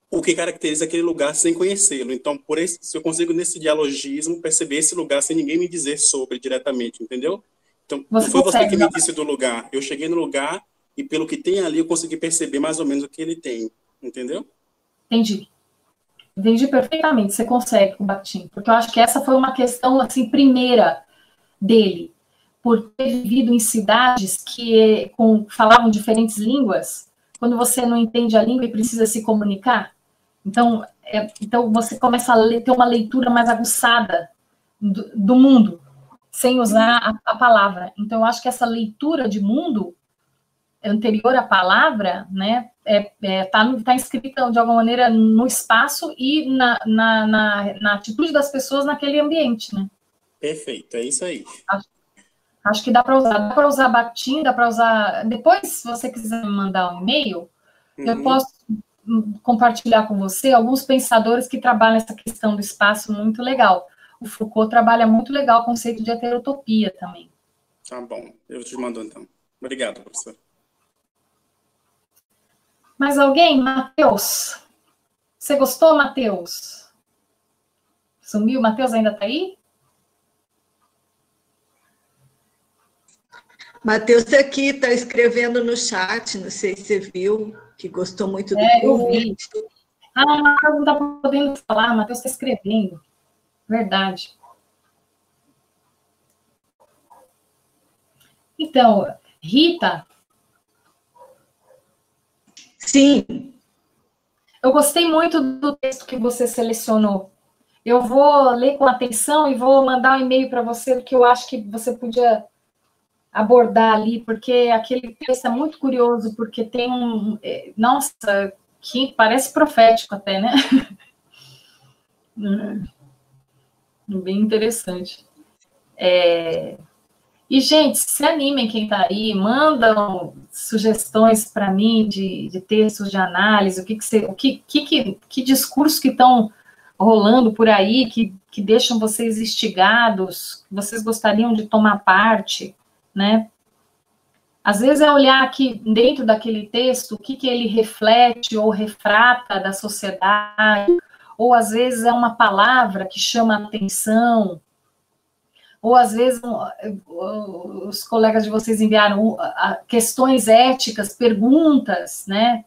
o que caracteriza aquele lugar sem conhecê-lo. Então, se eu consigo, nesse dialogismo, perceber esse lugar sem ninguém me dizer sobre diretamente, entendeu? Então, não foi você que me disse do lugar. Eu cheguei no lugar e, pelo que tem ali, eu consegui perceber mais ou menos o que ele tem. Entendeu? Entendi. Entendi perfeitamente. Você consegue com o Bakhtin. Porque eu acho que essa foi uma questão, assim, primeira dele. Por ter vivido em cidades que falavam diferentes línguas, quando você não entende a língua e precisa se comunicar, então você começa a ter uma leitura mais aguçada do mundo, sem usar a palavra. Então, eu acho que essa leitura de mundo anterior à palavra, né, tá inscrita de alguma maneira no espaço e na atitude das pessoas naquele ambiente, né? Perfeito, é isso aí. Acho que dá para usar Bakhtin, dá para usar... Depois, se você quiser me mandar um e-mail, eu posso compartilhar com você alguns pensadores que trabalham essa questão do espaço muito legal. O Foucault trabalha muito legal o conceito de heterotopia também. Tá bom, eu te mando então. Obrigado, professor. Mais alguém? Matheus? Você gostou, Matheus? Sumiu? Matheus ainda está aí? Matheus está aqui, está escrevendo no chat, não sei se você viu, que gostou muito do curso. Eu vi. O Matheus não está podendo falar, o Matheus está escrevendo. Verdade. Então, Rita. Sim. Eu gostei muito do texto que você selecionou. Eu vou ler com atenção e vou mandar um e-mail para você, porque eu acho que você podia abordar ali, porque aquele texto é muito curioso, porque tem nossa, que parece profético até, né? Bem interessante. E, gente, se animem quem está aí, mandam sugestões para mim de textos de análise, que discursos que estão rolando por aí, que deixam vocês instigados, que vocês gostariam de tomar parte, né? Às vezes é olhar aqui dentro daquele texto o que ele reflete ou refrata da sociedade, ou às vezes é uma palavra que chama a atenção, ou às vezes os colegas de vocês enviaram questões éticas, perguntas, né,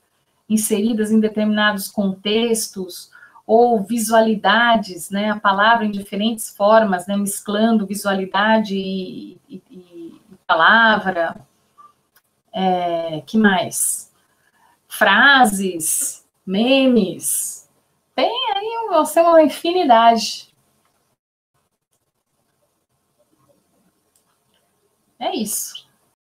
inseridas em determinados contextos, ou visualidades, né, a palavra em diferentes formas, né, mesclando visualidade e palavra. Que mais? Frases, memes, tem aí uma infinidade. É isso.